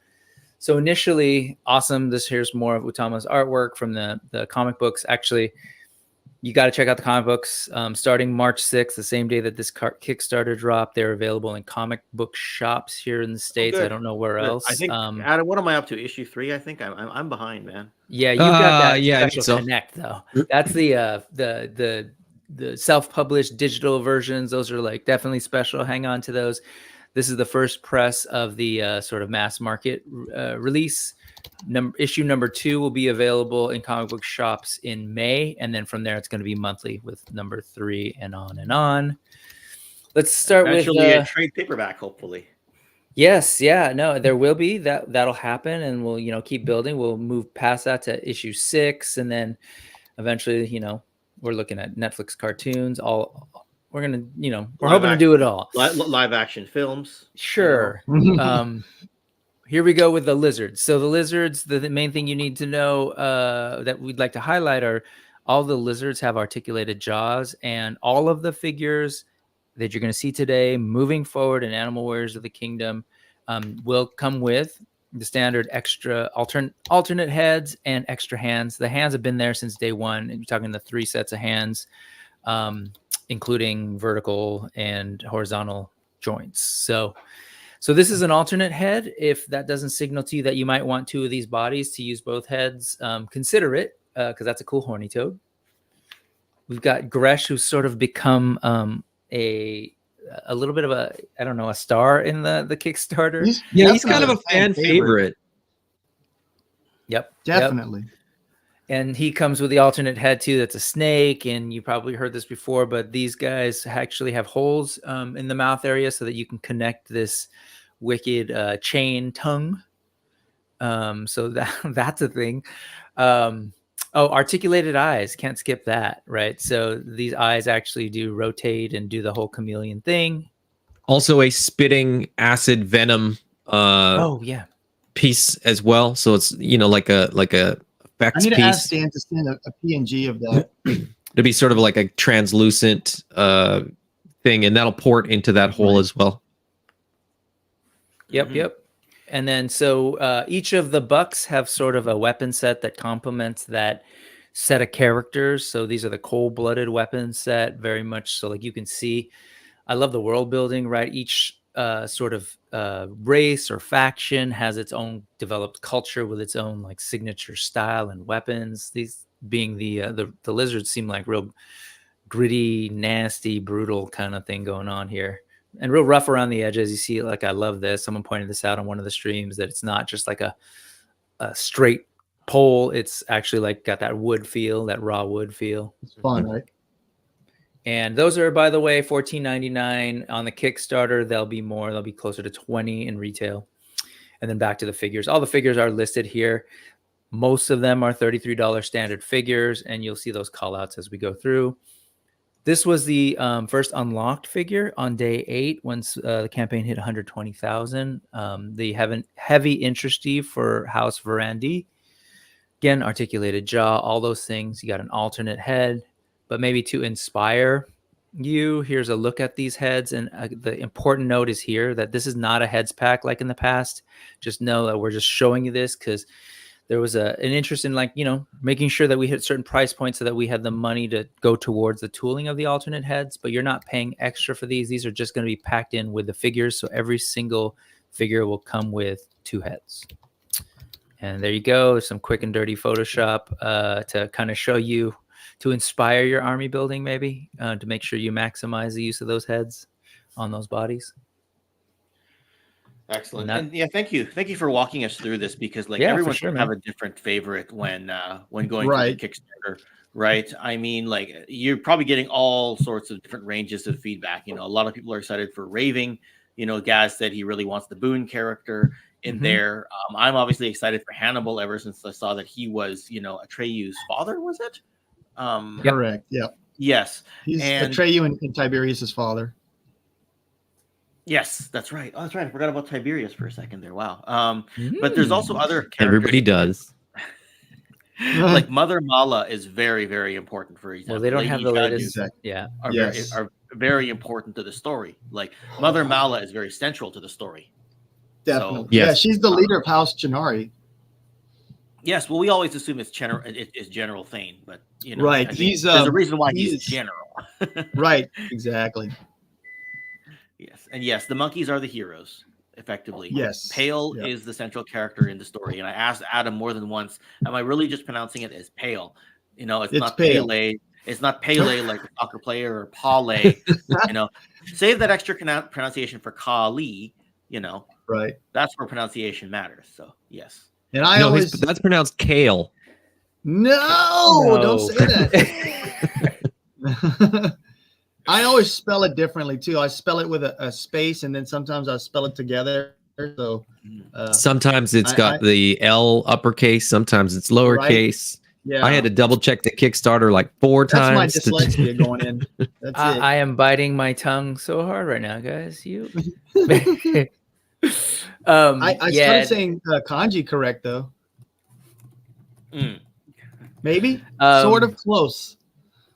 So initially, awesome. Here's more of Utama's artwork from the comic books. Actually, you got to check out the comic books. Starting March 6th, the same day that this Kickstarter dropped, they're available in comic book shops here in the States. I don't know where else. I think, Adam, what am I up to? Issue 3, I think. I'm behind, man. Yeah, you've got that special Connect, though. That's the self-published digital versions. Those are like definitely special. Hang on to those. This is the first press of the sort of mass market release. Issue number 2 will be available in comic book shops in May, and then from there it's going to be monthly with number 3 and on and on. Let's start with a trade paperback, hopefully. Yes, yeah, no, there will be that'll happen, and we'll keep building. We'll move past that to issue 6, and then eventually we're looking at Netflix cartoons, all we're gonna, we're hoping to do it all. Live action films. Sure. Here we go with the lizards. So the lizards, the main thing you need to know that we'd like to highlight are all the lizards have articulated jaws, and all of the figures that you're going to see today moving forward in Animal Warriors of the Kingdom will come with the standard extra alternate heads and extra hands. The hands have been there since day one, and you're talking the 3 sets of hands, including vertical and horizontal joints. So this is an alternate head. If that doesn't signal to you that you might want 2 of these bodies to use both heads, consider it, because that's a cool horny toad. We've got Gresh, who's sort of become a little bit of a star in the Kickstarter. He's kind of a fan favorite. Yep, definitely. Yep. And he comes with the alternate head too. That's a snake, and you probably heard this before, but these guys actually have holes in the mouth area so that you can connect this wicked chain tongue. So that's a thing. Articulated eyes. Can't skip that, right? So these eyes actually do rotate and do the whole chameleon thing. Also a spitting acid venom piece as well. So it's like a effects I need piece. to ask Dan to send a PNG of that. To be sort of like a translucent thing, and that'll port into that hole as well. Yep. And then so each of the bucks have sort of a weapon set that complements that set of characters. So these are the cold-blooded weapon set, very much so. Like you can see, I love the world building, right? Each sort of race or faction has its own developed culture with its own like signature style and weapons. These being the lizards seem like real gritty, nasty, brutal kind of thing going on here. And real rough around the edges. You see, like, I love this. Someone pointed this out on one of the streams, that it's not just like a straight pole. It's actually like got that wood feel, that raw wood feel. It's fun, right? And those are, by the way, $14.99 on the Kickstarter. There'll be more. They'll be closer to $20 in retail. And then back to the figures. All the figures are listed here. Most of them are $33 standard figures, and you'll see those call outs as we go through. This was the first unlocked figure on day 8 once the campaign hit 120,000. They have a heavy interest for House Verandi. Again, articulated jaw, all those things. You got an alternate head, but maybe to inspire you, here's a look at these heads. And the important note is here that this is not a heads pack like in the past. Just know that we're just showing you this because there was an interest in making sure that we hit certain price points so that we had the money to go towards the tooling of the alternate heads, but you're not paying extra for these. These are just going to be packed in with the figures. So every single figure will come with 2 heads. And there you go. Some quick and dirty Photoshop to kind of show you, to inspire your army building, maybe to make sure you maximize the use of those heads on those bodies. Excellent. And yeah, thank you for walking us through this, because everyone should have a different favorite when going through the Kickstarter, right? I mean, you're probably getting all sorts of different ranges of feedback. A lot of people are excited for Raving. Gazz said he really wants the Boone character in there. I'm obviously excited for Hannibal ever since I saw that he was, Atreyu's father, was it? Correct. Yeah. Yes. He's Atreyu and Tiberius's father. Yes, that's right. Oh, that's right. I forgot about Tiberius for a second there. Wow. But there's also other characters. Everybody does. Like Mother Mala is very, very important, for example. Well, they don't have the latest. Are very important to the story. Like Mother Mala is very central to the story. Definitely. So, yeah, she's the leader of House Gennari. Yes, well, we always assume it's General Thane, but right. There's a reason why he's general. Right. Exactly. Yes, and yes, the monkeys are the heroes, effectively. Yes. Pale is the central character in the story, and I asked Adam more than once, am I really just pronouncing it as Pale? It's not Pele. It's not Pele like a soccer player, or Pale. Save that extra pronunciation for Kali. Right. That's where pronunciation matters. So yes. And that's pronounced Kale. No, don't say that. I always spell it differently too. I spell it with a space, and then sometimes I spell it together. So sometimes it's got the L uppercase, sometimes it's lowercase. Yeah, I had to double check the Kickstarter like 4 times. That's my dyslexia going in. That's it. I am biting my tongue so hard right now, guys. You. I started saying kanji correct though. Maybe sort of close.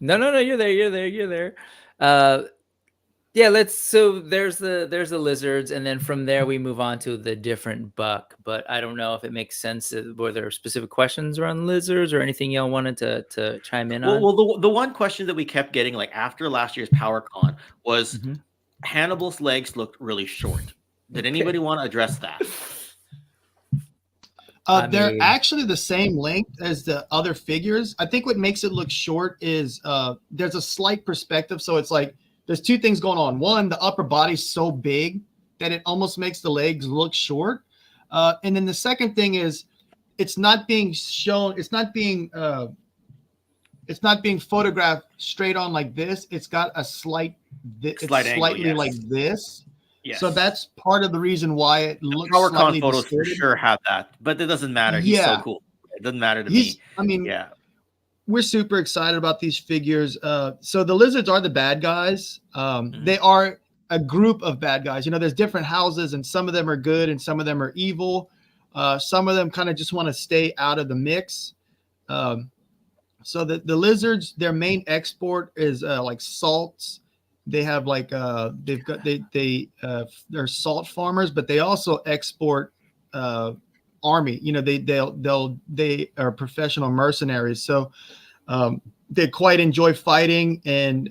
No. You're there. Yeah. So there's the lizards, and then from there we move on to the different buck. But I don't know if it makes sense. Were there specific questions around lizards or anything y'all wanted to chime in on? Well, the one question that we kept getting like after last year's PowerCon was Hannibal's legs looked really short. Did anybody want to address that? They're actually the same length as the other figures. I think what makes it look short is there's a slight perspective. So it's like there's 2 things going on. One, the upper body's so big that it almost makes the legs look short. And then the second thing is it's not being shown. It's not being photographed straight on like this. It's got a slightly angle, like this. Yes. So that's part of the reason why it looks PowerCon photos distorted. for sure have that, but it doesn't matter. He's so cool. It doesn't matter to me. I mean, we're super excited about these figures. So the lizards are the bad guys. They are a group of bad guys. You know, there's different houses, and some of them are good, and some of them are evil. Some of them kind of just want to stay out of the mix. So the lizards, their main export is like salts. They have like they're salt farmers, but they also export army. You know, they are professional mercenaries, so they quite enjoy fighting and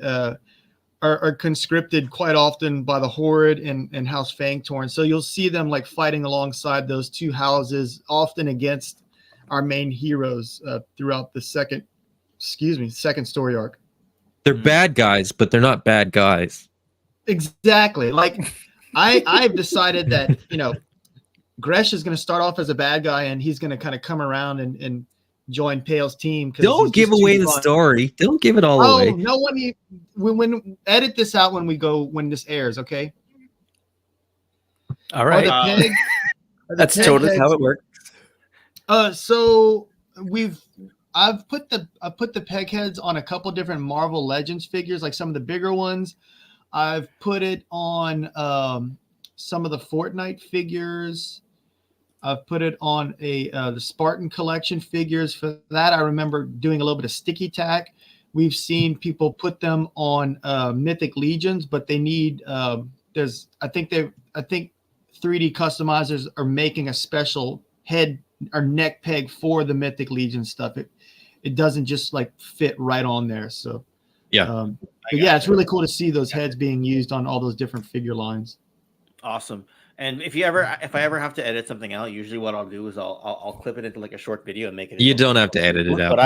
are conscripted quite often by the Horde and House Fangtorn. So you'll see them like fighting alongside those 2 houses, often against our main heroes throughout the second story arc. They're bad guys, but they're not bad guys. Exactly. Like I've decided that, you know, Gresh is going to start off as a bad guy, and he's going to kind of come around and join Pale's team. Don't give away the story. Don't give it all away. No one. When edit this out when this airs, okay? All right. That's totally how it works. So I've put the peg heads on a couple different Marvel Legends figures, like some of the bigger ones. I've put it on some of the Fortnite figures. I've put it on the Spartan collection figures. For that, I remember doing a little bit of sticky tack. We've seen people put them on Mythic Legions, but they need I think 3D customizers are making a special head or neck peg for the Mythic Legion stuff. It doesn't just like fit right on there. So it's really cool to see those heads being used on all those different figure lines. Awesome. And if I ever have to edit something out, usually what I'll do is I'll clip it into like a short video and make it. You don't have to edit it out.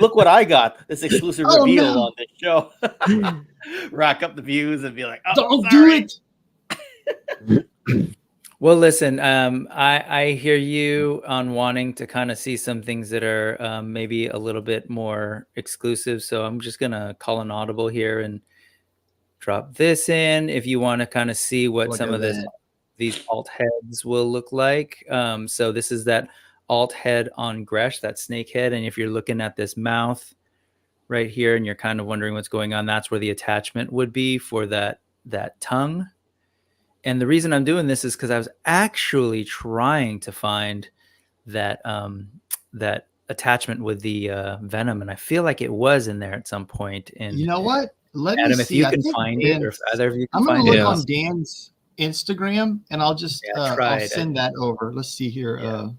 Look what I got. This exclusive reveal on this show. Rack up the views and be like, don't do it. Well, listen, I hear you on wanting to kind of see some things that are maybe a little bit more exclusive. So I'm just going to call an audible here and drop this in if you want to kind of see what some of these alt heads will look like. So this is that alt head on Gresh, that snake head. And if you're looking at this mouth right here and you're kind of wondering what's going on, that's where the attachment would be for that tongue. And the reason I'm doing this is because I was actually trying to find that that attachment with the venom, and I feel like it was in there at some point. And you know what? Let Adam, me see. if you can find it, or if either of you can find it. I'm going to look on Dan's Instagram, and I'll just I'll send that over. Let's see here.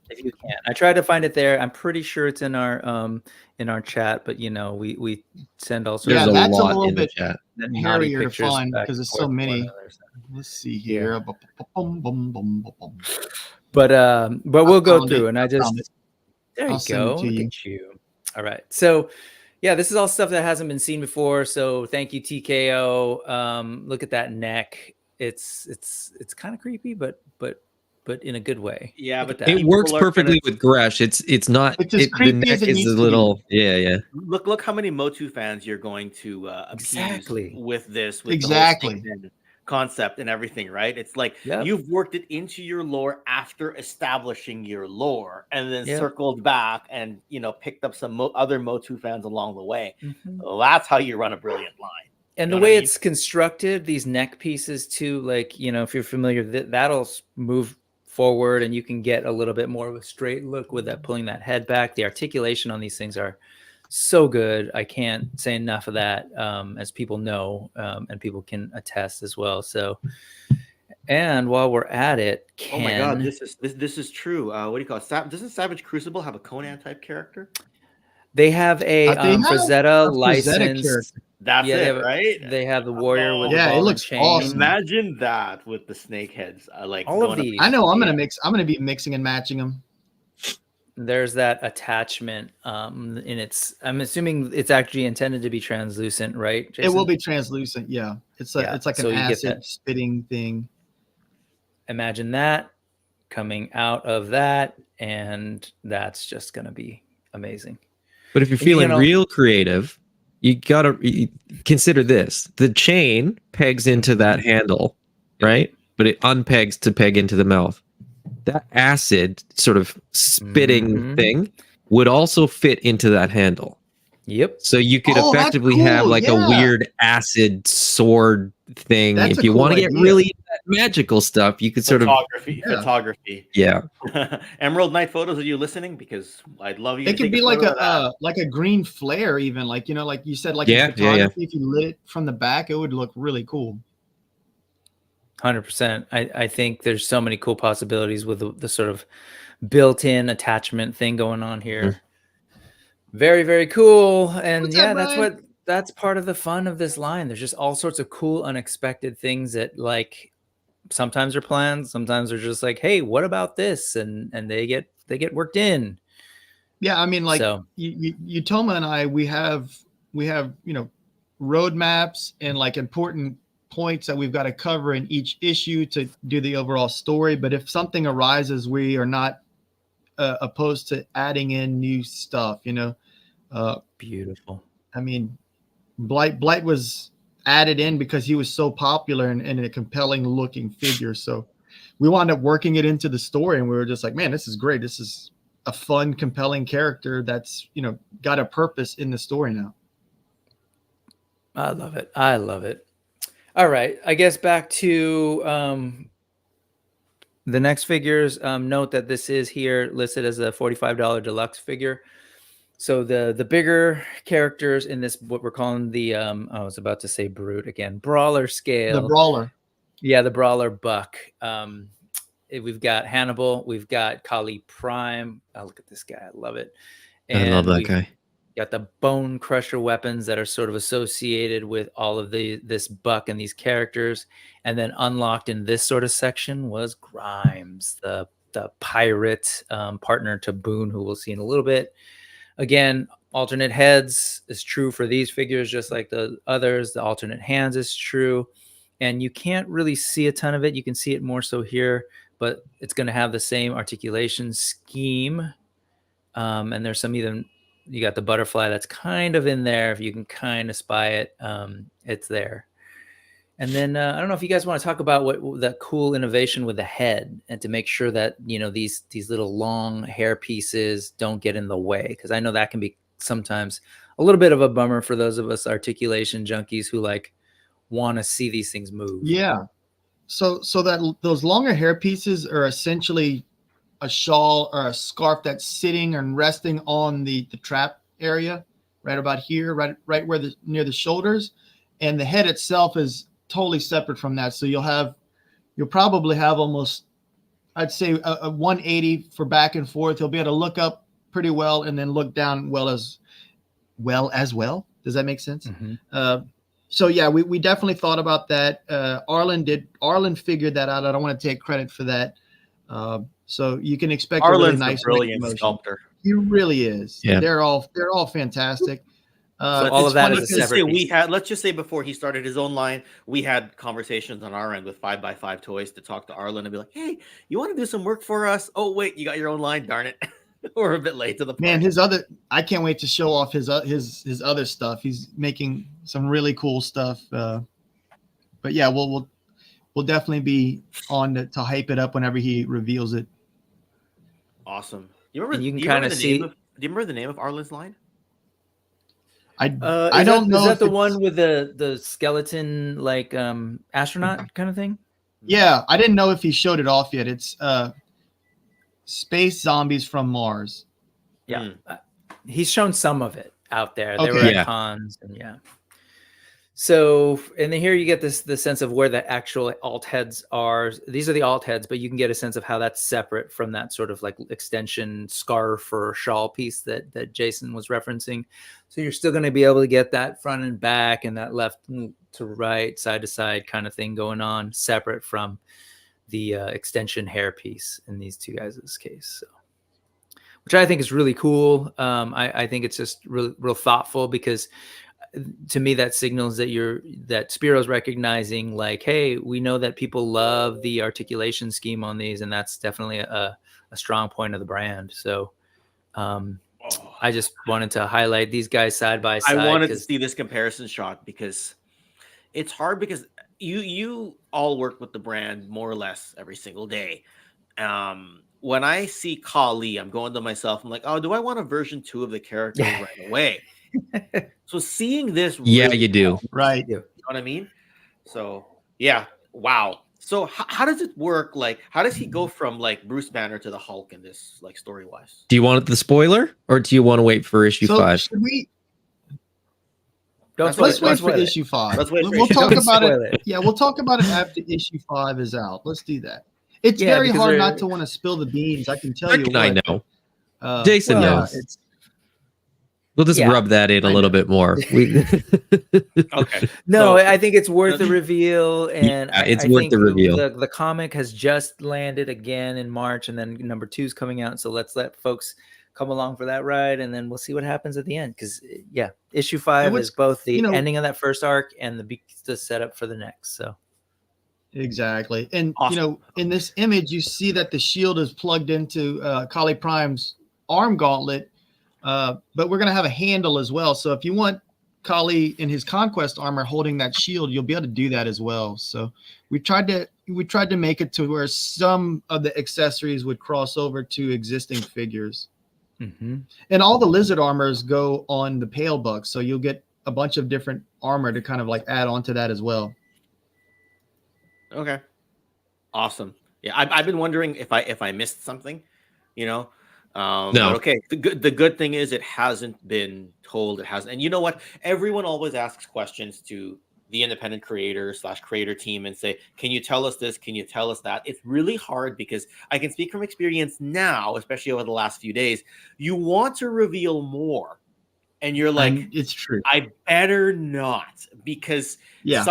If you can, I tried to find it there. I'm pretty sure it's in our chat, but you know, we send all sorts. Yeah, that's a little in bit the chat. hairier to find because there's so many. Let's see here. But we'll go through, and I just there you go. Look at you. All right, so. Yeah, this is all stuff that hasn't been seen before. So thank you, TKO. Look at that neck. It's kind of creepy, but in a good way. Yeah, but it works perfectly with Gresh. It's not. The neck is a little. Yeah. Look how many Motu fans you're going to appease with this. With exactly. concept and everything, right? It's like you've worked it into your lore after establishing your lore, and then circled back and picked up some other Motu fans along the way. Well, that's how you run a brilliant line. And the way it's constructed, these neck pieces too, like if you're familiar, that'll move forward, and you can get a little bit more of a straight look with that, pulling that head back. The articulation on these things are so good. I can't say enough of that, as people know, and people can attest as well. So, and while we're at it, oh my god, this is true. What do you call it? Doesn't Savage Crucible have a Conan type character? They have a Frazetta license. That's it, right? They have the warrior with it looks awesome. Imagine that with the snake heads. Like all of these. I know I'm gonna be mixing and matching them. There's that attachment, and I'm assuming it's actually intended to be translucent, right, Jason? It will be translucent, yeah. It's like an acid spitting thing. Imagine that coming out of that, and that's just gonna be amazing. But if you're feeling real creative, you gotta consider this: the chain pegs into that handle, right? But it unpegs to peg into the mouth. That acid sort of spitting thing would also fit into that handle. Yep. So you could effectively have like a weird acid sword thing. If you want to get really into that magical stuff, you could photography. Yeah. Emerald Knight Photos, are you listening? Because I'd love you. It could be like a green flare, even like like you said, like in photography. If you lit it from the back, it would look really cool. 100%. I think there's so many cool possibilities with the sort of built-in attachment thing going on here. Very, very cool. And that's part of the fun of this line. There's just all sorts of cool, unexpected things that like sometimes are planned, sometimes they're just like, hey, what about this? And they get worked in. Yeah, I mean, like Utoma and I, we have roadmaps and like important points that we've got to cover in each issue to do the overall story. But if something arises, we are not opposed to adding in new stuff. Beautiful. I mean, Blight was added in because he was so popular and a compelling looking figure. So we wound up working it into the story, and we were just like, man, this is great. This is a fun, compelling character that's got a purpose in the story now. I love it. All right, I guess back to the next figures. Note that this is here listed as a $45 deluxe figure. So the bigger characters in this, what we're calling the I was about to say brute again, brawler scale. The brawler. Yeah, the brawler buck. We've got Hannibal. We've got Kali Prime. Oh, look at this guy. I love it. And I love that guy. Got the bone crusher weapons that are sort of associated with all of this buck and these characters. And then unlocked in this sort of section was Grimes, the pirate partner to Boone, who we'll see in a little bit. Again, alternate heads is true for these figures, just like the others. The alternate hands is true. And you can't really see a ton of it. You can see it more so here, but it's going to have the same articulation scheme. And there's you got the butterfly that's kind of in there. If you can kind of spy it, it's there. And then I don't know if you guys want to talk about what that cool innovation with the head, and to make sure that these little long hair pieces don't get in the way, because I know that can be sometimes a little bit of a bummer for those of us articulation junkies who like want to see these things move. Yeah. So that those longer hair pieces are essentially a shawl or a scarf that's sitting and resting on the trap area, right about here, right where near the shoulders, and the head itself is totally separate from that. So you'll probably have almost, I'd say a 180 for back and forth. You'll be able to look up pretty well and then look down as well. Does that make sense? Mm-hmm. So yeah, we definitely thought about that. Arlen figured that out. I don't want to take credit for that. So you can expect Arlen's a really nice, brilliant sculptor. He really is. Yeah. They're all fantastic. So all of that is a separate piece. Let's just say before he started his own line, we had conversations on our end with 5x5 Toys to talk to Arlen and be like, hey, you want to do some work for us? Oh, wait, you got your own line. Darn it. We're a bit late to the party. Man, I can't wait to show off his other stuff. He's making some really cool stuff. But yeah, we'll definitely be on to hype it up whenever he reveals it. Awesome. You remember? And you can do you remember kinda the name see- of? Do you remember the name of Arlen's line? I Is don't know. Is that if the it's- one with the skeleton like astronaut kind of thing? Yeah, I didn't know if he showed it off yet. It's Space Zombies from Mars. Yeah. He's shown some of it out there. There Okay. were Yeah. cons and yeah. So, and then here you get the sense of where the actual alt heads are. These are the alt heads, but you can get a sense of how that's separate from that sort of like extension scarf or shawl piece that Jason was referencing. So you're still going to be able to get that front and back and that left to right, side to side kind of thing going on, separate from the extension hair piece in these two guys' case. So, which I think is really cool. I think it's just real thoughtful, because to me that signals that that Spero's recognizing like, hey, we know that people love the articulation scheme on these, and that's definitely a strong point of the brand. So I just wanted to highlight these guys side by side. I wanted to see this comparison shot because it's hard, because you all work with the brand more or less every single day. When I see Kali, I'm going to myself, I'm like, oh, do I want a version 2 of the character right away? So seeing this, Yeah, really you do. Right. you know what I mean? So yeah, wow. So how does it work? Like, how does he go from like Bruce Banner to the Hulk in this, like, story wise? Do you want the spoiler, or do you want to wait for issue So 5? should we? Let's Let's wait wait for it. issue 5. Let's wait for We'll issue talk Don't about spoil it. Yeah, we'll talk about it after issue 5 is out. Let's do that. It's Yeah, very because hard we're- not to want to spill the beans. I can tell you. I what. know. Jason Well, knows. We'll just Yeah. rub that in a I little know. bit more. Okay. No, So- I think it's worth the reveal, and Yeah, it's I worth think the reveal. The comic has just landed again in March, and then number 2 is coming out. So let's let folks come along for that ride, and then we'll see what happens at the end. Because yeah, issue 5 what's- is both the you know- ending of that first arc and the setup for the next. So Exactly. And Awesome. in this image, you see that the shield is plugged into Kali Prime's arm gauntlet, but we're going to have a handle as well. So if you want Kali in his conquest armor holding that shield, you'll be able to do that as well. So we tried to make it to where some of the accessories would cross over to existing figures. And all the lizard armors go on the pale buck, so you'll get a bunch of different armor to kind of like add on to that as well. Okay. Awesome. Yeah, I've been wondering if I missed something, No. but okay. The good thing is it hasn't been told. It hasn't. And you know what? Everyone always asks questions to the independent creator / creator team and say, can you tell us this? Can you tell us that? It's really hard, because I can speak from experience now, especially over the last few days. You want to reveal more, and you're like, And it's true. I better not, because Yeah.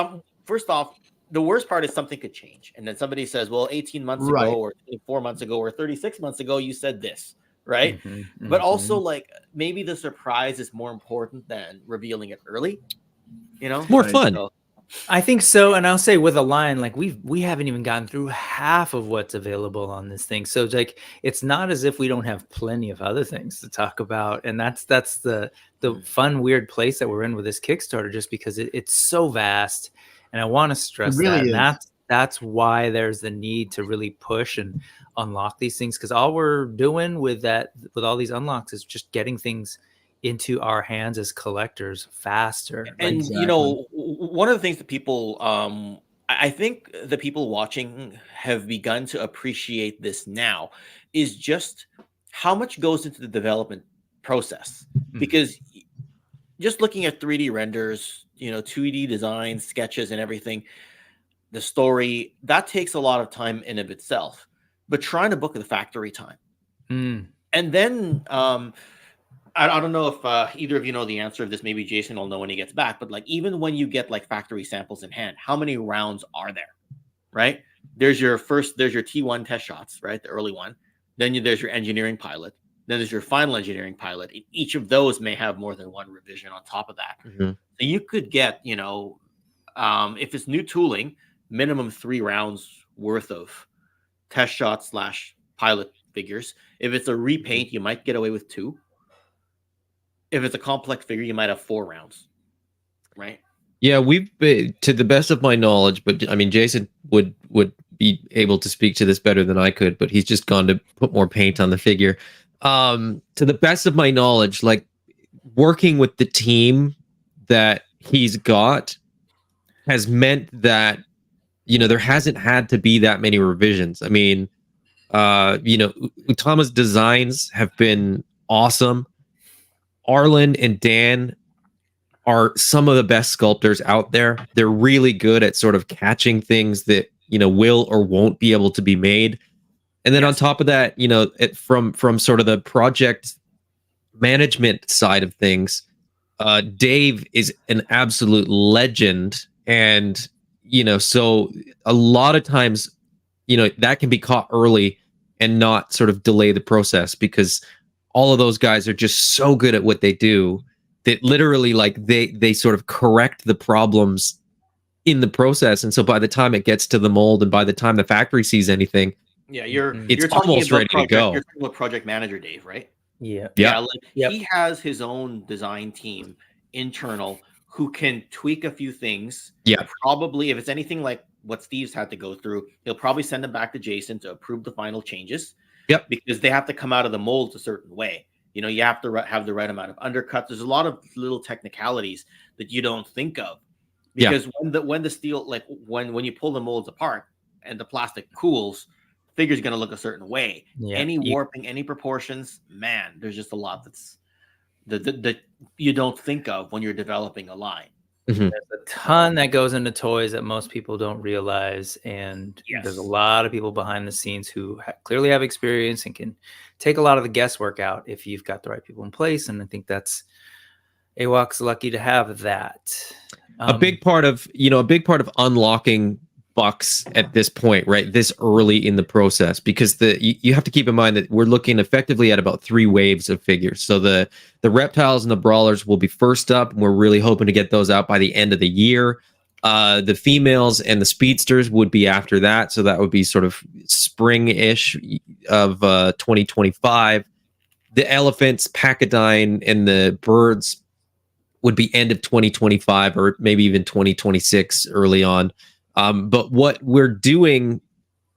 first off, the worst part is something could change. And then somebody says, well, 18 months Right. ago or 24 months ago or 36 months ago, you said this, right? But also, like, maybe the surprise is more important than revealing it early, More Right. fun. So, I think so, and I'll say with a line, like we haven't even gotten through half of what's available on this thing. So it's like, it's not as if we don't have plenty of other things to talk about, and that's the fun, weird place that we're in with this Kickstarter, just because it's so vast. And I want to stress really that, is. and that's why there's the need to really push and unlock these things, because all we're doing with all these unlocks is just getting things into our hands as collectors faster. and Exactly. one of the things that people, I think the people watching have begun to appreciate this now, is just how much goes into the development process. Because just looking at 3D renders, 2D designs, sketches, and everything, the story, that takes a lot of time in of itself. But trying to book the factory time, and then I don't know if either of you know the answer of this. Maybe Jason will know when he gets back. But like, even when you get like factory samples in hand, how many rounds are there? Right? There's your T1 test shots, right? The early one. Then there's your engineering pilot. Then there's your final engineering pilot. Each of those may have more than one revision on top of that. So you could get, if it's new tooling, minimum 3 rounds worth of test shots / pilot figures. If it's a repaint, you might get away with 2. If it's a complex figure, you might have 4 rounds, right? Yeah, we've been, to the best of my knowledge, but I mean, Jason would be able to speak to this better than I could, but he's just gone to put more paint on the figure. To the best of my knowledge, like working with the team that he's got has meant that, you know, there hasn't had to be that many revisions. I mean, you know, Utama's designs have been awesome. Arlen and Dan are some of the best sculptors out there. They're really good at sort of catching things that, you know, will or won't be able to be made. And then on top of that, you know, from sort of the project management side of things, Dave is an absolute legend. And, you know, so a lot of times, you know, that can be caught early and not sort of delay the process, because all of those guys are just so good at what they do that literally, like, they sort of correct the problems in the process. And so by the time it gets to the mold and by the time the factory sees anything, it's almost ready to go. You're talking about project manager Dave, right? Yeah. Yeah, like he has his own design team internal who can tweak a few things. Yeah. Probably, if it's anything like what Steve's had to go through, he'll probably send them back to Jason to approve the final changes. Yep. Because they have to come out of the molds a certain way. You know, you have to have the right amount of undercuts. There's a lot of little technicalities that you don't think of, because when the steel, like when you pull the molds apart and the plastic cools, the figure's going to look a certain way. Yeah. Any warping, any proportions, man, there's just a lot that's that you don't think of when you're developing a line. There's a ton that goes into toys that most people don't realize, and there's a lot of people behind the scenes who clearly have experience and can take a lot of the guesswork out if you've got the right people in place. And I think that's AWOK's lucky to have that. A big part of unlocking bucks at this point, right? This early in the process, because you have to keep in mind that we're looking effectively at about 3 waves of figures. So the reptiles and the brawlers will be first up, and we're really hoping to get those out by the end of the year. The females and the speedsters would be after that, so that would be sort of spring-ish of 2025. The elephants, pachydyne, and the birds would be end of 2025, or maybe even 2026 early on. But what we're doing,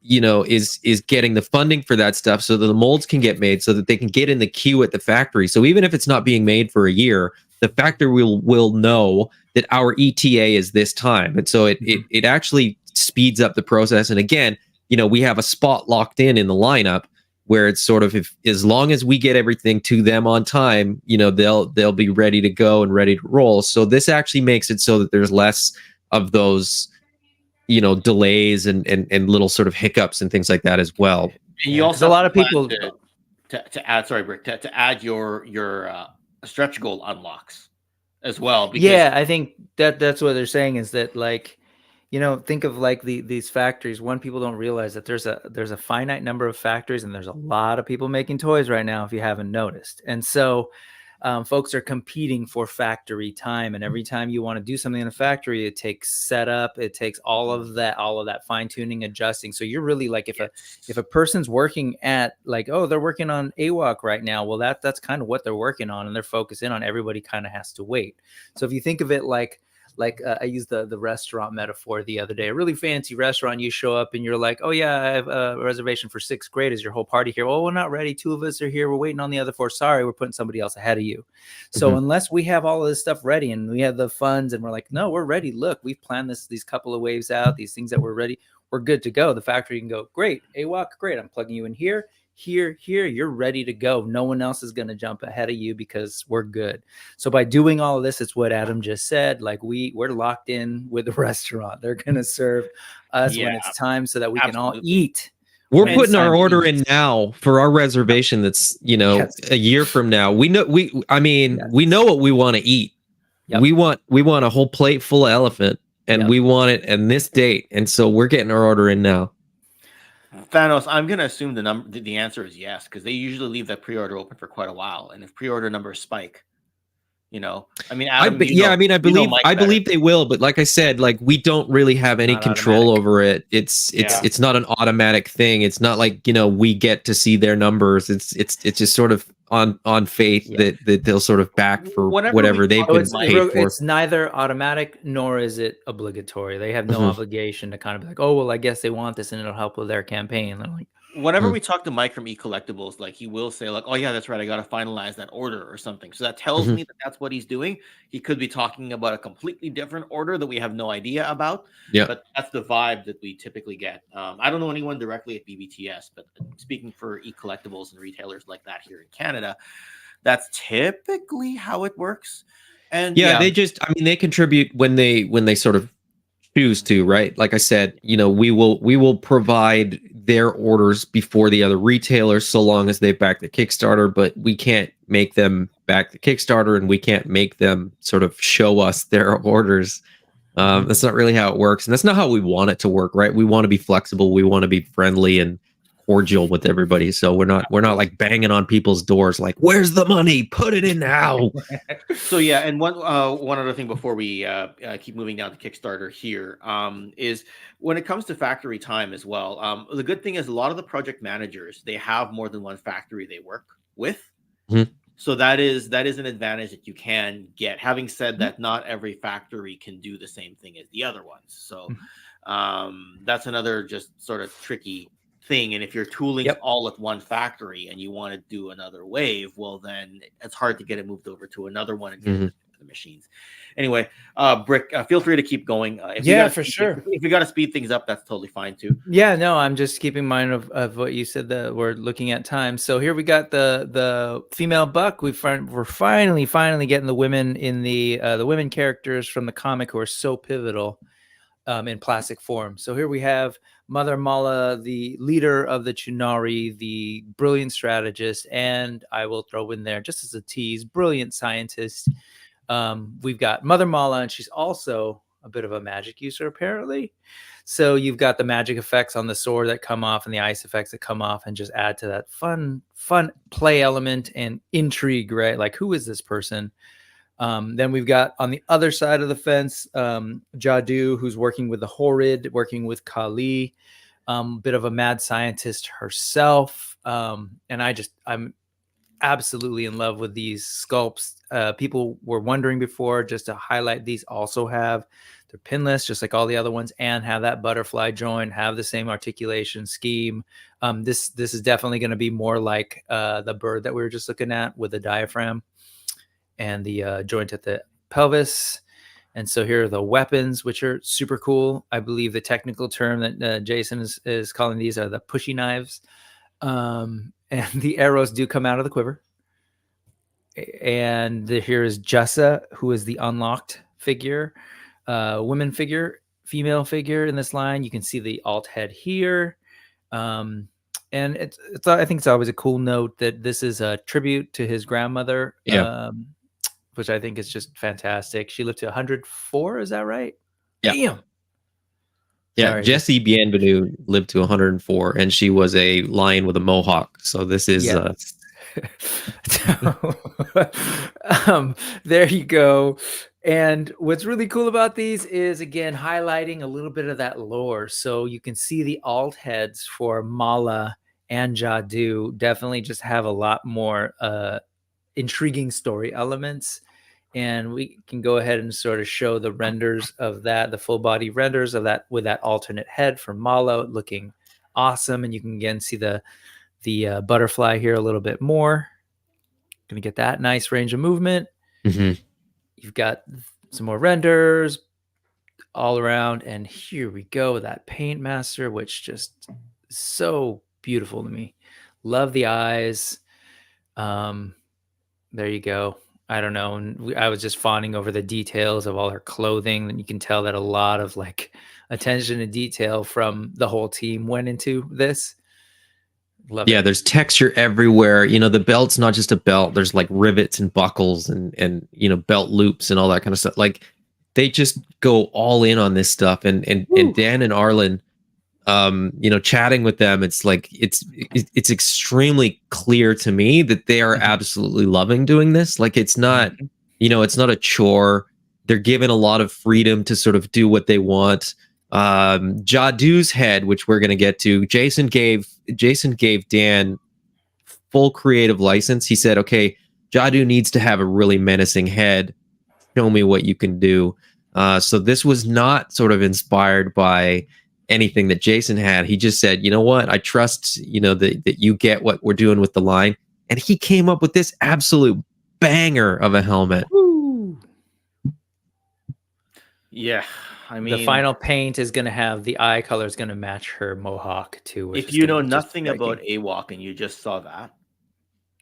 you know, is getting the funding for that stuff so that the molds can get made, so that they can get in the queue at the factory. So even if it's not being made for a year, the factory will know that our ETA is this time. And so it actually speeds up the process. And again, you know, we have a spot locked in the lineup where it's sort of, as long as we get everything to them on time, you know, they'll be ready to go and ready to roll. So this actually makes it so that there's less of those, you know, delays and little sort of hiccups and things like that as well. And you also a lot of people to add, sorry, Rick, to add your stretch goal unlocks as well. Because I think that's what they're saying, is that, like, you know, think of like these factories. One, people don't realize that there's a finite number of factories, and there's a lot of people making toys right now, if you haven't noticed. And so folks are competing for factory time, and every time you want to do something in a factory, it takes setup, it takes all of that fine tuning, adjusting. So you're really like, if a person's working at, like, oh, they're working on AWOK right now, well, that's kind of what they're working on, and they're focusing on. Everybody kind of has to wait. So if you think of it like I used the restaurant metaphor the other day, a really fancy restaurant, you show up and you're like, oh yeah, I have a reservation for 6th grade. Is your whole party here? Well, we're not ready. 2 of us are here. We're waiting on the other 4. Sorry, we're putting somebody else ahead of you. So unless we have all of this stuff ready and we have the funds and we're like, no, we're ready. Look, we've planned these couple of waves out, these things that we're ready. We're good to go. The factory can go, great, AWOK, great. I'm plugging you in here. Here, you're ready to go. No one else is going to jump ahead of you because we're good. So by doing all of this, it's what Adam just said. Like, we're locked in with the restaurant. They're going to serve us when it's time, so that we can all eat. We're putting our order in now for our reservation. That's, you know, a year from now. We know we know what we want to eat. Yep. We want a whole plate full of elephant, and we want it in this date. And so we're getting our order in now. Thanos, I'm going to assume the answer is yes, because they usually leave that pre-order open for quite a while. And if pre-order numbers spike, You know, I mean, Adam, I believe they will, but like I said, like we don't really have any control over it. It's not an automatic thing. It's not like, you know, we get to see their numbers. It's just sort of on faith that they'll sort of back for whatever they've been paid for. It's neither automatic nor is it obligatory. They have no obligation to kind of be like, oh well, I guess they want this and it'll help with their campaign. And like, whenever we talk to Mike from eCollectibles, like he will say like, oh yeah, that's right, I got to finalize that order or something. So that tells me that that's what he's doing. He could be talking about a completely different order that we have no idea about. Yeah, but that's the vibe that we typically get. I don't know anyone directly at BBTS, but speaking for eCollectibles and retailers like that here in Canada, that's typically how it works. And they contribute when they sort of choose to, right? Like I said, you know, we will provide their orders before the other retailers so long as they back the Kickstarter, but we can't make them back the Kickstarter and we can't make them sort of show us their orders. That's not really how it works, and that's not how we want it to work, right? We want to be flexible, we want to be friendly and cordial with everybody, so we're not like banging on people's doors like, where's the money, put it in now. So yeah, and one other thing before we keep moving down to Kickstarter here, is when it comes to factory time as well, the good thing is a lot of the project managers, they have more than one factory they work with. So that is an advantage that you can get. Having said that, not every factory can do the same thing as the other ones, so that's another just sort of tricky thing. And if you're tooling all at one factory and you want to do another wave, well then it's hard to get it moved over to another one and get the machines. Anyway, Brick, feel free to keep going. For sure. If you got to speed things up, that's totally fine too. Yeah, no, I'm just keeping mind of what you said, that we're looking at time. So here we got the female buck. We're finally getting the women in the women characters from the comic who are so pivotal in plastic form. So here we have Mother Mala, the leader of the Chunari, the brilliant strategist, and I will throw in there, just as a tease, brilliant scientist. We've got Mother Mala, and she's also a bit of a magic user, apparently. So you've got the magic effects on the sword that come off and the ice effects that come off and just add to that fun play element and intrigue, right? Like, who is this person? Then we've got on the other side of the fence, Jadu, who's working with the Horrid, working with Kali, bit of a mad scientist herself. And I'm absolutely in love with these sculpts. People were wondering before, just to highlight, these also have, they're pinless, just like all the other ones, and have that butterfly joint, have the same articulation scheme. This is definitely going to be more like the bird that we were just looking at with the diaphragm and the joint at the pelvis. And so here are the weapons, which are super cool. I believe the technical term that Jason is calling these are the pushy knives. And the arrows do come out of the quiver. And here is Jussa, who is the unlocked figure, female figure in this line. You can see the alt head here. And I think it's always a cool note that this is a tribute to his grandmother. Which I think is just fantastic. She lived to 104, is that right? Yeah. Damn. Yeah, Sorry. Jessie Bienvenu lived to 104, and she was a lion with a mohawk. So this is... there you go. And what's really cool about these is, again, highlighting a little bit of that lore. So you can see the alt heads for Mala and Jadu definitely just have a lot more intriguing story elements. And we can go ahead and sort of show the renders of that, the full body renders of that with that alternate head from Mala looking awesome. And you can again see the butterfly here a little bit more. Gonna get that nice range of movement. You've got some more renders all around. And here we go, that paint master, which just so beautiful to me. Love the eyes. There you go. I don't know. And I was just fawning over the details of all her clothing, and you can tell that a lot of like attention to detail from the whole team went into this. Love it. There's texture everywhere. You know, the belt's not just a belt. There's like rivets and buckles and you know, belt loops and all that kind of stuff. Like, they just go all in on this stuff. And Dan and Arlen, you know, chatting with them, it's like it's extremely clear to me that they are absolutely loving doing this. Like, it's not It's not a chore. They're given a lot of freedom to sort of do what they want. Jadu's head, which we're going to get to, Jason gave Dan full creative license. He said, okay, Jadu needs to have a really menacing head. Show me what you can do. So this was not sort of inspired by anything that Jason had. He just said, you know what? I trust, that you get what we're doing with the line. And he came up with this absolute banger of a helmet. Woo. Yeah. I mean, the final paint is going to have the eye color is going to match her mohawk too. If you know nothing about AWOK and you just saw that,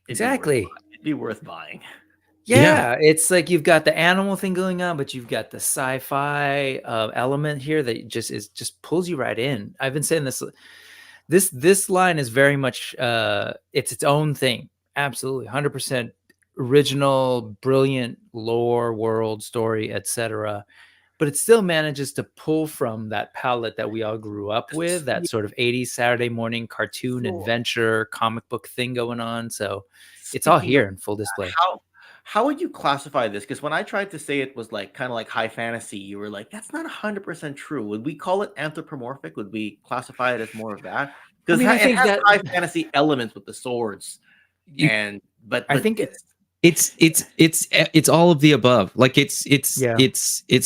exactly, it'd be worth buying. Yeah, it's like you've got the animal thing going on, but you've got the sci-fi element here that just pulls you right in. I've been saying this line is very much it's its own thing. Absolutely, 100% original, brilliant lore, world, story, etc. But it still manages to pull from that palette that we all grew up with, that sort of 80s Saturday morning cartoon adventure comic book thing going on. So it's all here in full display. How would you classify this? Because when I tried to say it was like kind of like high fantasy, you were like, that's not 100% true. Would we call it anthropomorphic? Would we classify it as more of that? Because I think it has high fantasy elements with the swords. But I think it's all of the above. Like it's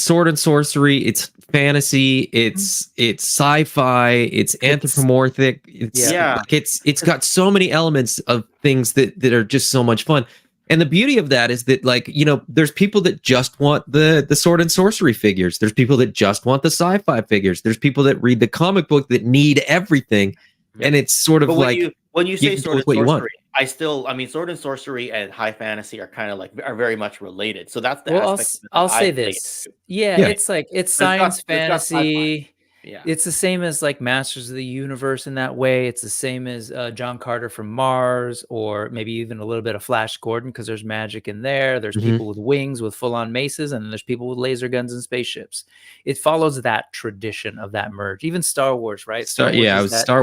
sword and sorcery, it's fantasy, it's sci-fi, it's anthropomorphic. It's got so many elements of things that are just so much fun. And the beauty of that is that, like, there's people that just want the sword and sorcery figures. There's people that just want the sci-fi figures. There's people that read the comic book that need everything. And it's sort of when you say sword and sorcery, sword and sorcery and high fantasy are very much related. So that's the aspect. I'll say this. It's science fantasy. Yeah, it's the same as like Masters of the Universe in that way. It's the same as John Carter from Mars, or maybe even a little bit of Flash Gordon, because there's magic in there. There's people with wings with full-on maces, and then there's people with laser guns and spaceships. It follows that tradition of that merge. Even Star Wars, right? Star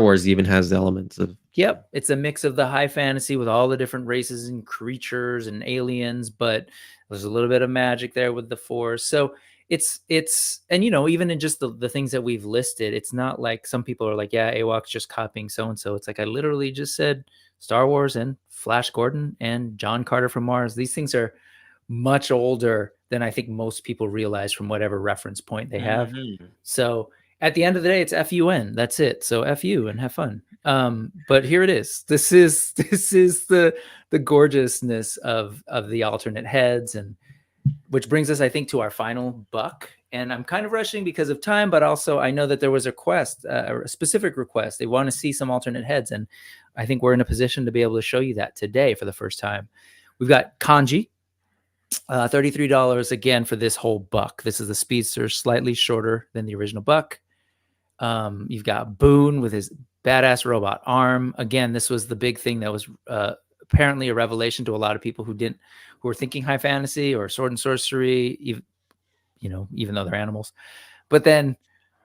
Wars even has elements of. Yep, it's a mix of the high fantasy with all the different races and creatures and aliens, but there's a little bit of magic there with the Force. So it's and even in just the things that we've listed, it's not like some people are like, yeah, AWOK's just copying so and so. It's like I literally just said Star Wars and Flash Gordon and John Carter from Mars. These things are much older than I think most people realize from whatever reference point they have. So at the end of the day, it's FUN. That's it. So FU and have fun. But here it is. This is the gorgeousness of the alternate heads, and which brings us, I think, to our final buck. And I'm kind of rushing because of time, but also I know that there was a specific request. They want to see some alternate heads, and I think we're in a position to be able to show you that today for the first time. We've got Kanji, $33 again for this whole buck. This is the Speedster, slightly shorter than the original buck. You've got Boone with his badass robot arm. Again, this was the big thing that was apparently a revelation to a lot of people who were thinking high fantasy or sword and sorcery, even though they're animals. But then,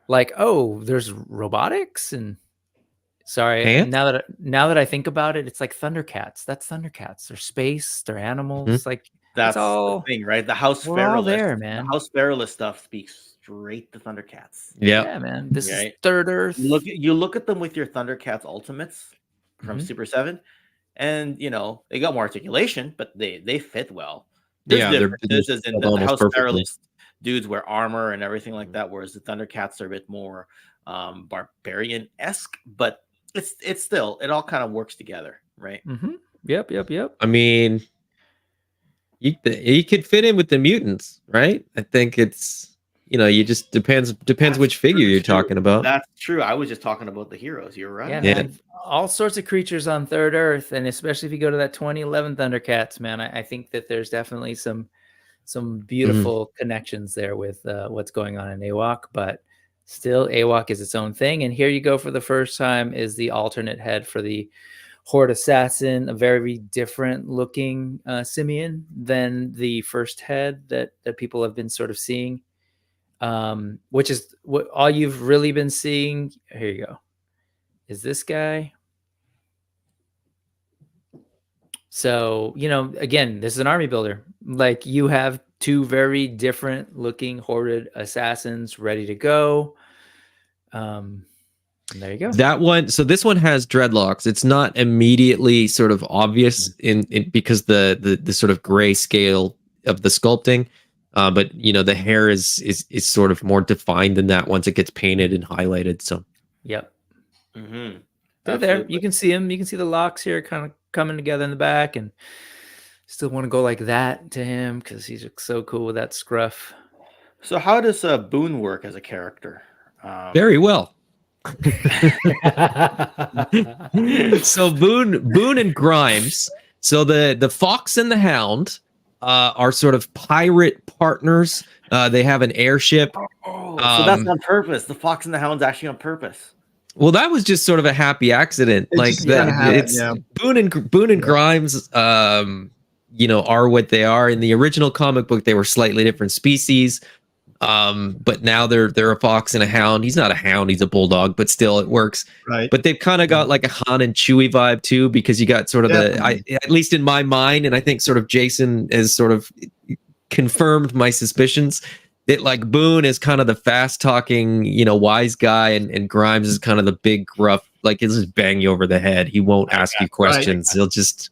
like, oh, there's robotics, and now that I think about it, it's like Thundercats. That's Thundercats. They're space. They're animals. Like that's all the thing, right? The House Feralist there, man. The House Feralist stuff speaks straight to Thundercats. Yeah, man. This is Third Earth. You look at them with your Thundercats Ultimates from Super 7. And they got more articulation, but they fit well. There's differences in the House Feralist dudes wear armor and everything like that, whereas the Thundercats are a bit more barbarian-esque, but it's still, it all kind of works together, right? Yep. I mean, you could fit in with the mutants, right? I think it's you just depends which figure you're talking about. That's true. I was just talking about the heroes. You're right. Yeah, man. All sorts of creatures on Third Earth, and especially if you go to that 2011 Thundercats, man, I think that there's definitely some beautiful connections there with what's going on in AWOK. But still, AWOK is its own thing. And here you go for the first time is the alternate head for the Horde Assassin, a very different looking simian than the first head that people have been sort of seeing. Which is what all you've really been seeing. Here you go. Is this guy? So, again, this is an army builder. Like you have two very different looking hoarded assassins ready to go. There you go. That one. So this one has dreadlocks. It's not immediately sort of obvious in because the sort of gray scale of the sculpting. But you know, the hair is sort of more defined than that once it gets painted and highlighted. So yep. Mm-hmm. They're there. You can see them. You can see the locks here kind of coming together in the back, and still want to go like that to him because he's so cool with that scruff. So how does Boone work as a character? very well. So Boone and Grimes. So the Fox and the Hound are sort of pirate partners. They have an airship. Oh, so that's on purpose. The Fox and the Hound's actually on purpose. Well, that was just sort of a happy accident. Boone and Grimes, you know, are what they are. In the original comic book, they were slightly different species. But now they're a fox and a hound. He's not a hound, he's a bulldog, but still it works. Right. But they've kind of got like a Han and Chewie vibe too, because you got sort of at least in my mind, and I think sort of Jason has sort of confirmed my suspicions that like Boone is kind of the fast talking, you know, wise guy, and Grimes is kind of the big gruff, like he'll just bang you over the head. He won't ask you questions. Right. He'll just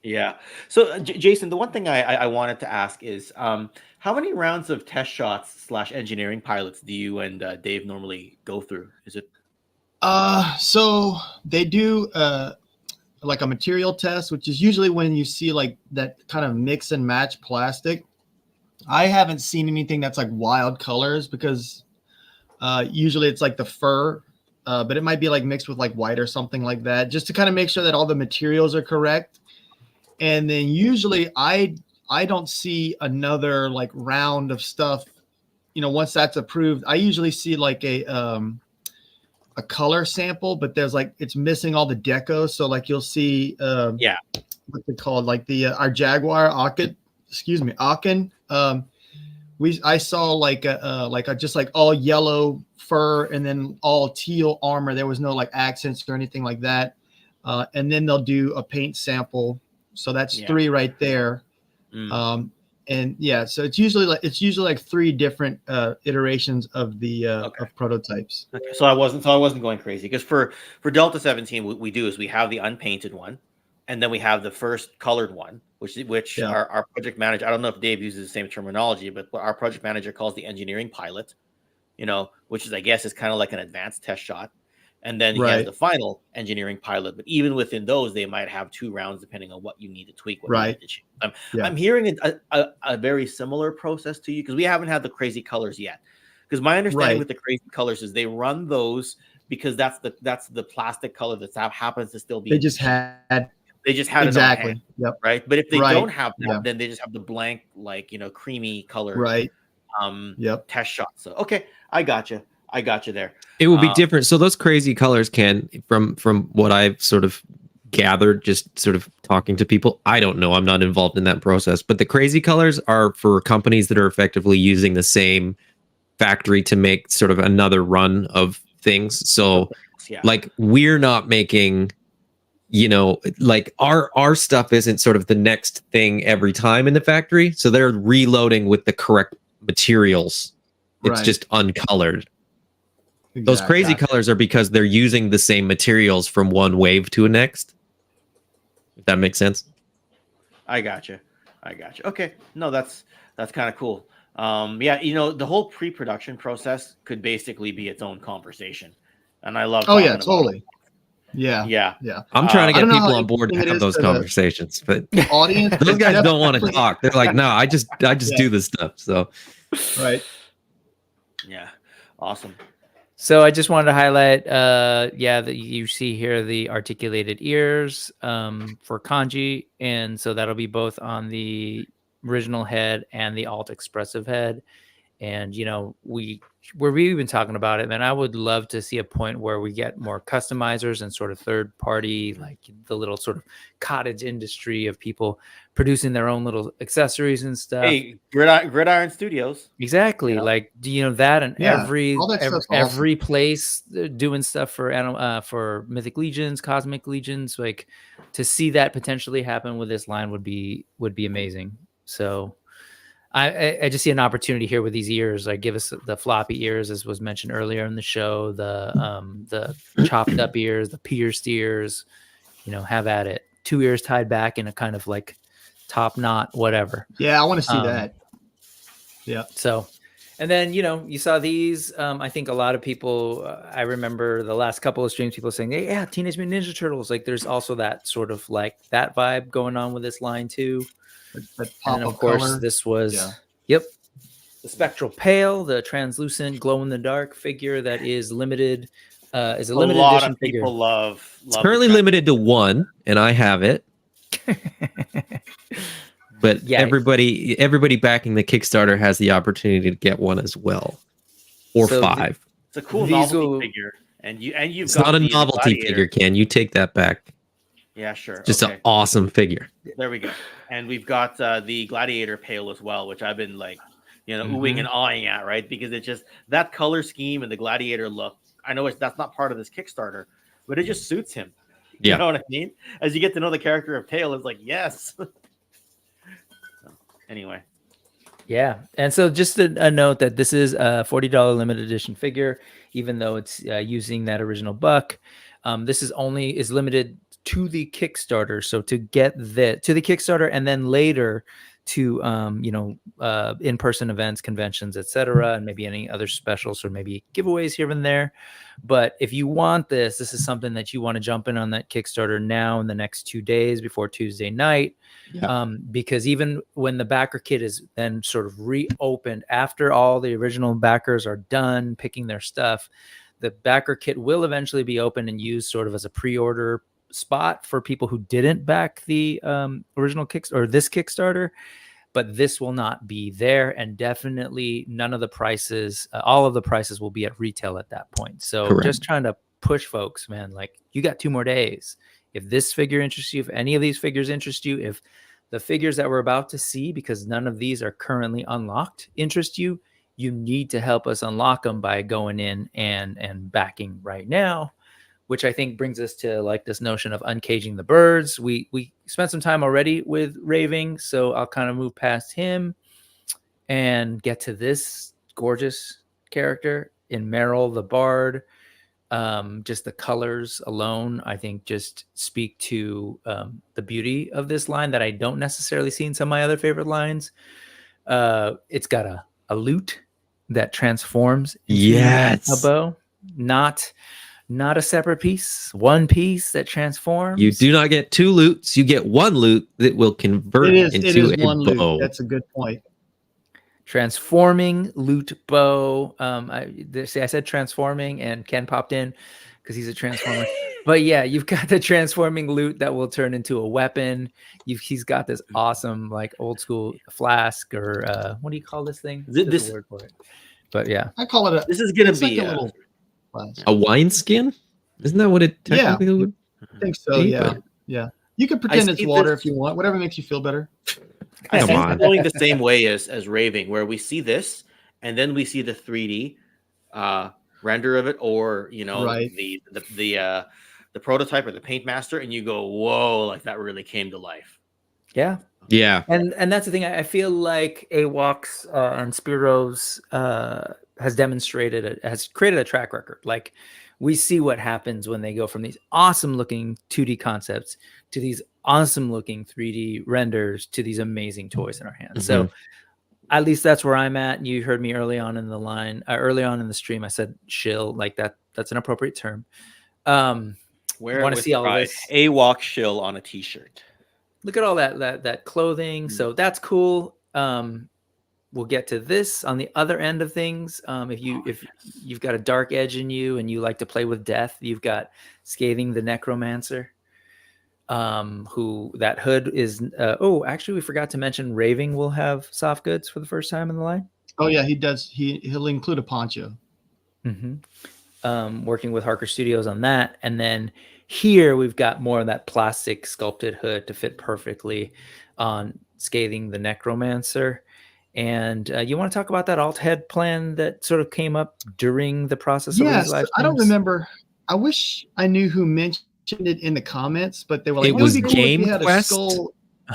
Yeah. So Jason, the one thing I wanted to ask is how many rounds of test shots / engineering pilots do you and Dave normally go through? Is it so they do like a material test, which is usually when you see like that kind of mix and match plastic. I haven't seen anything that's like wild colors because usually it's like the fur, but it might be like mixed with like white or something like that, just to kind of make sure that all the materials are correct. And then usually I don't see another like round of stuff, you know, once that's approved. I usually see like a color sample, but there's like, it's missing all the deco. So like you'll see, what's it called? Like the, our Jaguar Aachen. I saw like a just like all yellow fur and then all teal armor. There was no like accents or anything like that. And then they'll do a paint sample. So that's 3 right there. And yeah, so it's usually like 3 different iterations of the of prototypes. Okay, so I wasn't going crazy because for Delta 17, what we do is we have the unpainted one, and then we have the first colored one, which our project manager, I don't know if Dave uses the same terminology, but what our project manager calls the engineering pilot, you know, which is, I guess, is kind of like an advanced test shot. And then he has the final engineering pilot. But even within those, they might have 2 rounds depending on what you need to tweak. What you need to change. I'm hearing a very similar process to you because we haven't had the crazy colors yet. Because my understanding with the crazy colors is they run those because that's the plastic color that happens to still be. They just had exactly. It on hand, right. But if they don't have that, then they just have the blank, like, you know, creamy color. Test shot. So okay, I gotcha there. It will be different. So those crazy colors from what I've sort of gathered, just sort of talking to people. I don't know. I'm not involved in that process. But the crazy colors are for companies that are effectively using the same factory to make sort of another run of things. So like we're not making, you know, like our stuff isn't sort of the next thing every time in the factory. So they're reloading with the correct materials. It's just uncolored. Those crazy colors are because they're using the same materials from one wave to a next. If that makes sense. I gotcha. Okay. No, that's kind of cool. Yeah, you know, the whole pre-production process could basically be its own conversation. And I love totally. Yeah. I'm trying to get people on board to have those conversations, but audience, those guys don't want to talk. They're like, no, I just do this stuff. So yeah. Awesome. So I just wanted to highlight, that you see here the articulated ears for Kanji, and so that'll be both on the original head and the alt expressive head. And you know, we've been talking about it, man. I would love to see a point where we get more customizers and sort of third party, like the little sort of cottage industry of people producing their own little accessories and stuff. Hey, Gridiron Studios. Exactly. Yeah. Like, you know, that and every awesome. place doing stuff for Mythic Legions, Cosmic Legions, like to see that potentially happen with this line would be amazing. So I just see an opportunity here with these ears. Like, give us the floppy ears, as was mentioned earlier in the show, the chopped up ears, the pierced ears, have at it. 2 ears tied back in a kind of like top knot, whatever. Yeah, I want to see that. Yeah. So, and then, you saw these. I think a lot of people, I remember the last couple of streams, people saying, hey, yeah, Teenage Mutant Ninja Turtles. Like, there's also that sort of like that vibe going on with this line too. And of course, color. this was, the Spectral Pale, the translucent glow in the dark figure that is limited. Is a limited edition figure. People love it's currently limited to 1, and I have it. But everybody backing the Kickstarter has the opportunity to get one as well, or 5. It's a cool novelty figure, and you've it's got not a novelty figure. Can you take that back? Yeah, sure. Just an awesome figure. There we go. And we've got the Gladiator Pale as well, which I've been like, oohing and awing at, right? Because it's just that color scheme and the Gladiator look. I know that's not part of this Kickstarter, but it just suits him. Yeah. You know what I mean? As you get to know the character of Pale, it's like, yes. Anyway. Yeah. And so just a note that this is a $40 limited edition figure, even though it's using that original buck. This is limited to the Kickstarter. So to get to the Kickstarter and then later to in-person events, conventions, etc., and maybe any other specials or maybe giveaways here and there. But if you want this is something that you want to jump in on that Kickstarter now in the next 2 days before Tuesday night. Because even when the backer kit is then sort of reopened after all the original backers are done picking their stuff, the backer kit will eventually be open and used sort of as a pre-order spot for people who didn't back the original Kickstarter, but this will not be there, and definitely none of the prices, all of the prices will be at retail at that point. So just trying to push folks, man, like, you got 2 more days. If this figure interests you, if any of these figures interest you, if the figures that we're about to see, because none of these are currently unlocked, interest you, you need to help us unlock them by going in and backing right now, which I think brings us to like this notion of uncaging the birds. We spent some time already with Raving, so I'll kind of move past him and get to this gorgeous character in Merrill the Bard. Just the colors alone, I think, just speak to the beauty of this line that I don't necessarily see in some of my other favorite lines. It's got a lute that transforms into a bow, not a separate piece, one piece that transforms. You do not get 2 loots. You get 1 loot that will convert into a one bow. Loot. That's a good point. Transforming loot bow. I said transforming, and Ken popped in because he's a transformer. But yeah, you've got the transforming loot that will turn into a weapon. He's got this awesome, like, old school flask, or what do you call this thing? There's a word for it. But yeah, I call it this is gonna be like a little a wine skin. Isn't that what it technically would? I think so. Yeah. You can pretend it's water if you want. Whatever makes you feel better. I think it's going the same way as Raving, where we see this and then we see the 3D render of it, or the prototype or the paint master, and you go, whoa, like that really came to life. Yeah. And that's the thing. I feel like AWOK's and Spero's has created a track record. Like, we see what happens when they go from these awesome looking 2D concepts to these awesome looking 3D renders to these amazing toys in our hands. So at least that's where I'm at. You heard me early on in the stream. I said shill, like that's an appropriate term. Where want to see all of this AWOK shill on a t-shirt. Look at all that clothing. So that's cool. We'll get to this on the other end of things. If you've got a dark edge in you and you like to play with death, you've got Scathing the Necromancer, who that hood is. Actually, we forgot to mention Raving will have soft goods for the first time in the line. Oh yeah, he does. He'll include a poncho. Working with Harker Studios on that, and then here we've got more of that plastic sculpted hood to fit perfectly on Scathing the Necromancer. And you want to talk about that alt head plan that sort of came up during the process of these live streams? I don't remember. I wish I knew who mentioned it in the comments, but they were like, it was Game Quest.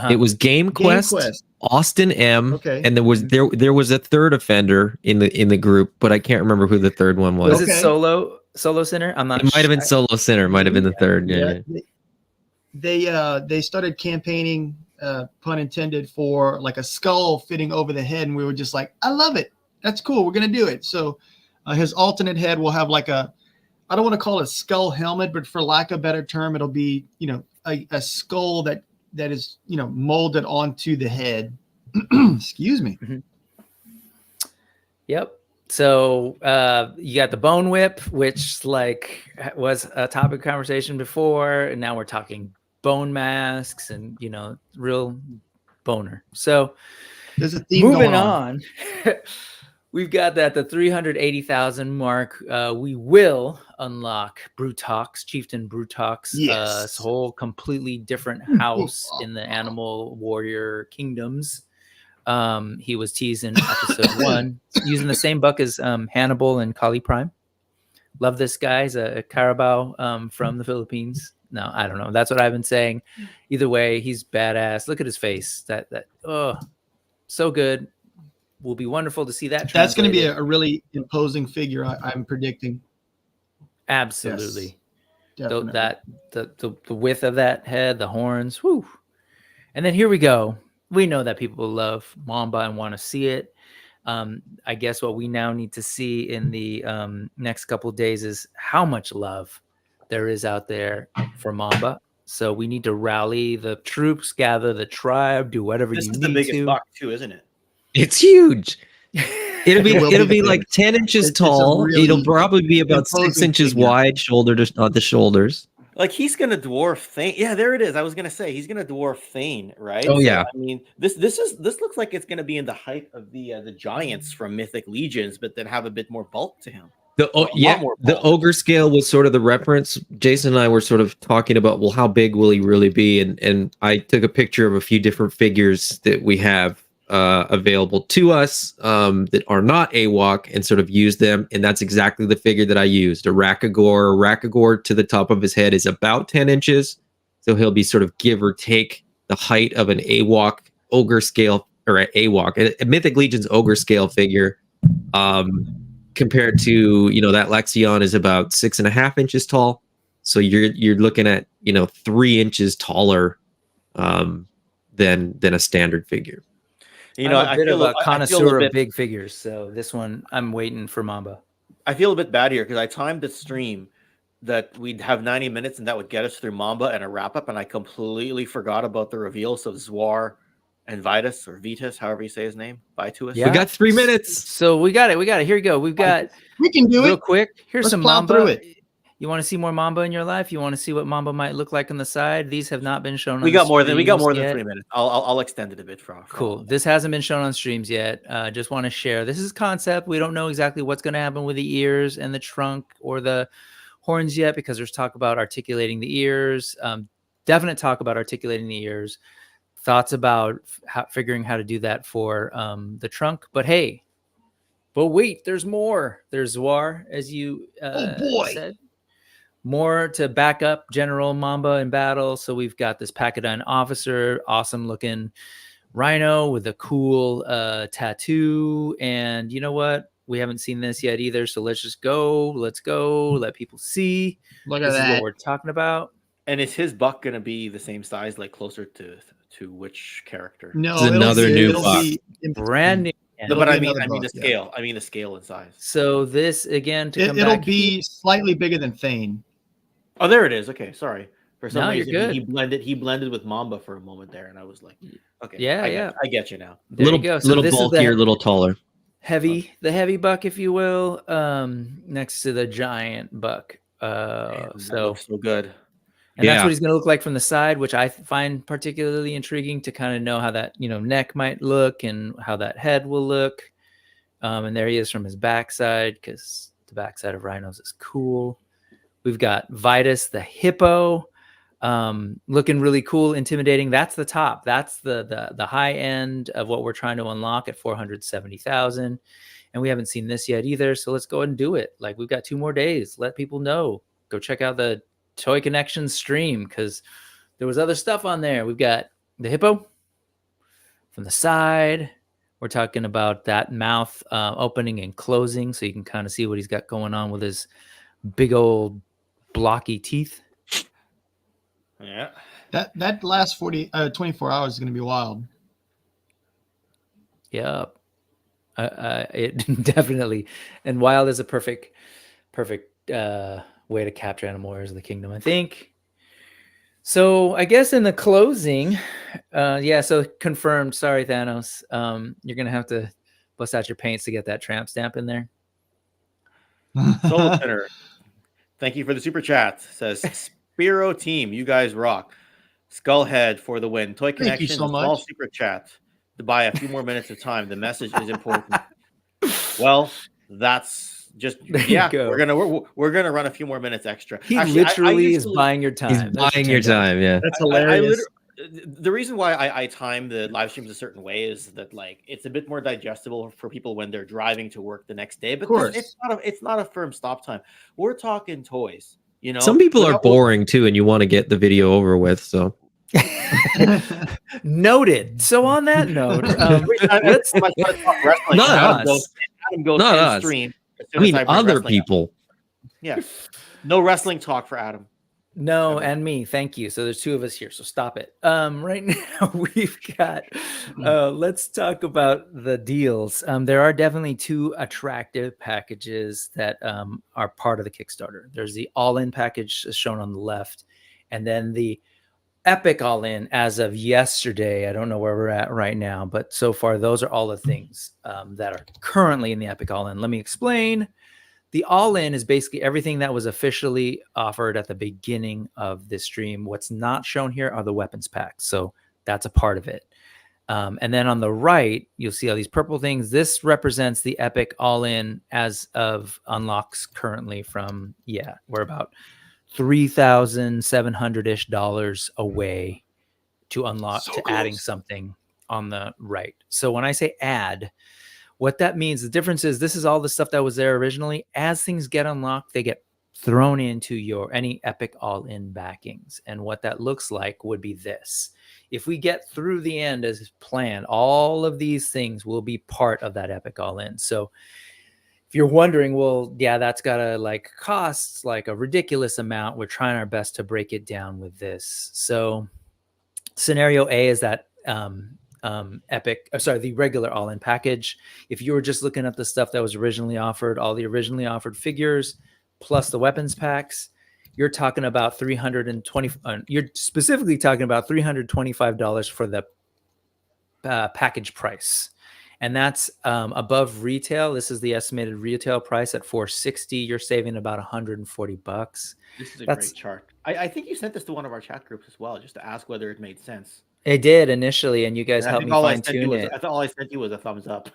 It was Game Quest, Austin M, and there was a third offender in the group, but I can't remember who the third one was. Was it Solo Sinner? I'm not. It might have been Solo Sinner. Might have been the third. They started campaigning, pun intended, for like a skull fitting over the head, and we were just like, I love it. That's cool. We're gonna do it. So his alternate head will have like I don't want to call it a skull helmet, but for lack of a better term, it'll be a skull that is molded onto the head. Excuse me. Mm-hmm. Yep. So you got the bone whip, which was a topic of conversation before, and now we're talking bone masks and real boner. So there's a theme moving going on. We've got the 380,000 mark. We will unlock Brutox, Chieftain Brutox. Yes. Whole completely different house in the Animal Warrior Kingdoms. He was teased in episode 1 using the same buck as Hannibal and Kali Prime. Love this guy. He's a Carabao from the Philippines. No, I don't know. That's what I've been saying. Either way, he's badass. Look at his face. So good. Will be wonderful to see that. That's going to be a really imposing figure. I'm predicting. Absolutely. Yes, the width of that head, the horns. Whoo. And then here we go. We know that people love Mamba and want to see it. I guess what we now need to see in the next couple of days is how much love there is out there for Mamba. So we need to rally the troops, gather the tribe, do whatever you need to. This is the biggest buck too, isn't it? It's huge. It'll be like 10 inches tall. It'll probably be about 6 inches wide, shoulder to the shoulders. Like he's gonna dwarf Thane. Yeah, there it is. I was gonna say he's gonna dwarf Thane, right? Oh yeah. I mean, this looks like it's gonna be in the height of the giants from Mythic Legions, but then have a bit more bulk to him. The ogre scale was sort of the reference. Jason and I were sort of talking about, well, how big will he really be? And I took a picture of a few different figures that we have available to us that are not AWOK and sort of use them, and that's exactly the figure that I used. A Rakagor to the top of his head is about 10 inches, so he'll be sort of give or take the height of an AWOK ogre scale, or an AWOK, a Mythic Legion's ogre scale figure, compared to that Lexion is about 6.5 inches tall, so you're looking at 3 inches taller than a standard figure. I'm a bit of a connoisseur of big figures, so this one I'm waiting for Mamba. I feel a bit bad here because I timed the stream that we'd have 90 minutes and that would get us through Mamba and a wrap up, and I completely forgot about the reveals of Zwar and Vitus, or Vitus, however you say his name. Vitus. Yeah. We got 3 minutes, so we got it. Here we go. We can do it real quick. Here's some Mamba. Through it. You want to see more Mamba in your life? You want to see what Mamba might look like on the side? These have not been shown. We got more than 3 minutes. I'll extend it a bit for cool. This hasn't been shown on streams yet. Just want to share. This is concept. We don't know exactly what's going to happen with the ears and the trunk or the horns yet, because there's talk about articulating the ears. Definite talk about articulating the ears. Thoughts about figuring how to do that for the trunk. But hey, wait, there's more. There's Zwar, as you said. More to back up General Mamba in battle. So we've got this Pacadine officer, awesome looking rhino with a cool tattoo. And you know what? We haven't seen this yet either. So let's just go. Let's go. Let people see. Look at that. This is what we're talking about. And is his buck going to be the same size, like closer to which character? No, it's another new buck. Brand new. No, but I mean the scale. I mean the scale and size. So this again it'll be slightly bigger than Thane. Oh, there it is. Okay, sorry. For some reason, you're good. He blended with Mamba for a moment there, and I was like, okay, yeah, I get you now. There you go. So little bulkier, a little taller. The heavy buck, if you will, next to the giant buck. Man, so good. And that's what he's going to look like from the side, which I find particularly intriguing to kind of know how that neck might look and how that head will look. And there he is from his backside, because the backside of rhinos is cool. We've got Vitus, the hippo, looking really cool, intimidating. That's the top. That's the high end of what we're trying to unlock at 470,000. And we haven't seen this yet either. So let's go ahead and do it. Like, we've got 2 more days. Let people know. Go check out the Toy Connection stream, because there was other stuff on there. We've got the hippo from the side. We're talking about that mouth opening and closing, so you can kind of see what he's got going on with his big old blocky teeth. Yeah. That last 24 hours is going to be wild. Yeah. It definitely, and wild is a perfect way to capture Animal Warriors of the Kingdom, I think. So I guess in the closing, so confirmed. Sorry, Thanos. You're gonna have to bust out your paints to get that tramp stamp in there. Soul Center, thank you for the super chat. Says Spero team, you guys rock. Skullhead for the win. Toy Connection, so much. small super chat to buy a few more minutes of time. The message is important. Well, that's just we're gonna run a few more minutes extra. He literally is buying your time. He's buying your time. Yeah, that's hilarious. The reason why I time the live streams a certain way is that like it's a bit more digestible for people when they're driving to work the next day. But it's not a firm stop time. We're talking toys. You know, some people are boring too, and you want to get the video over with. So noted. So on that note, let's not us. Adam goes not us. Stream I mean, other people. Yeah, no wrestling talk for Adam. No, and me. Thank you. So there's two of us here. So stop it. Right now we've got. Let's talk about the deals. There are definitely two attractive packages that are part of the Kickstarter. There's the all-in package shown on the left, and then the epic all-in as of yesterday. I don't know where we're at right now, but so far those are all the things that are currently in the epic all-in. Let me explain. The all-in is basically everything that was officially offered at the beginning of this stream. What's not shown here are the weapons packs. So that's a part of it. And then on the right, you'll see all these purple things. This represents the epic all-in as of unlocks currently from, we're about $3,700-ish away to unlock, adding something on the right. So when I say add, what that means, the difference is this is all the stuff that was there originally. As things get unlocked, they get thrown into any epic all-in backings. And what that looks like would be this. If we get through the end as planned, all of these things will be part of that epic all-in. So if you're wondering, well, that's gotta costs like a ridiculous amount. We're trying our best to break it down with this. So scenario A is that the regular all-in package. If you were just looking at the stuff that was originally offered, all the originally offered figures plus the weapons packs, you're talking about you're specifically talking about $325 for the package price, and that's above retail. This is the estimated retail price at $460. You're saving about $140. This is a great chart. I think you sent this to one of our chat groups as well, just to ask whether it made sense. It did initially, and you guys helped me fine tune it. I thought all I sent you was a thumbs up.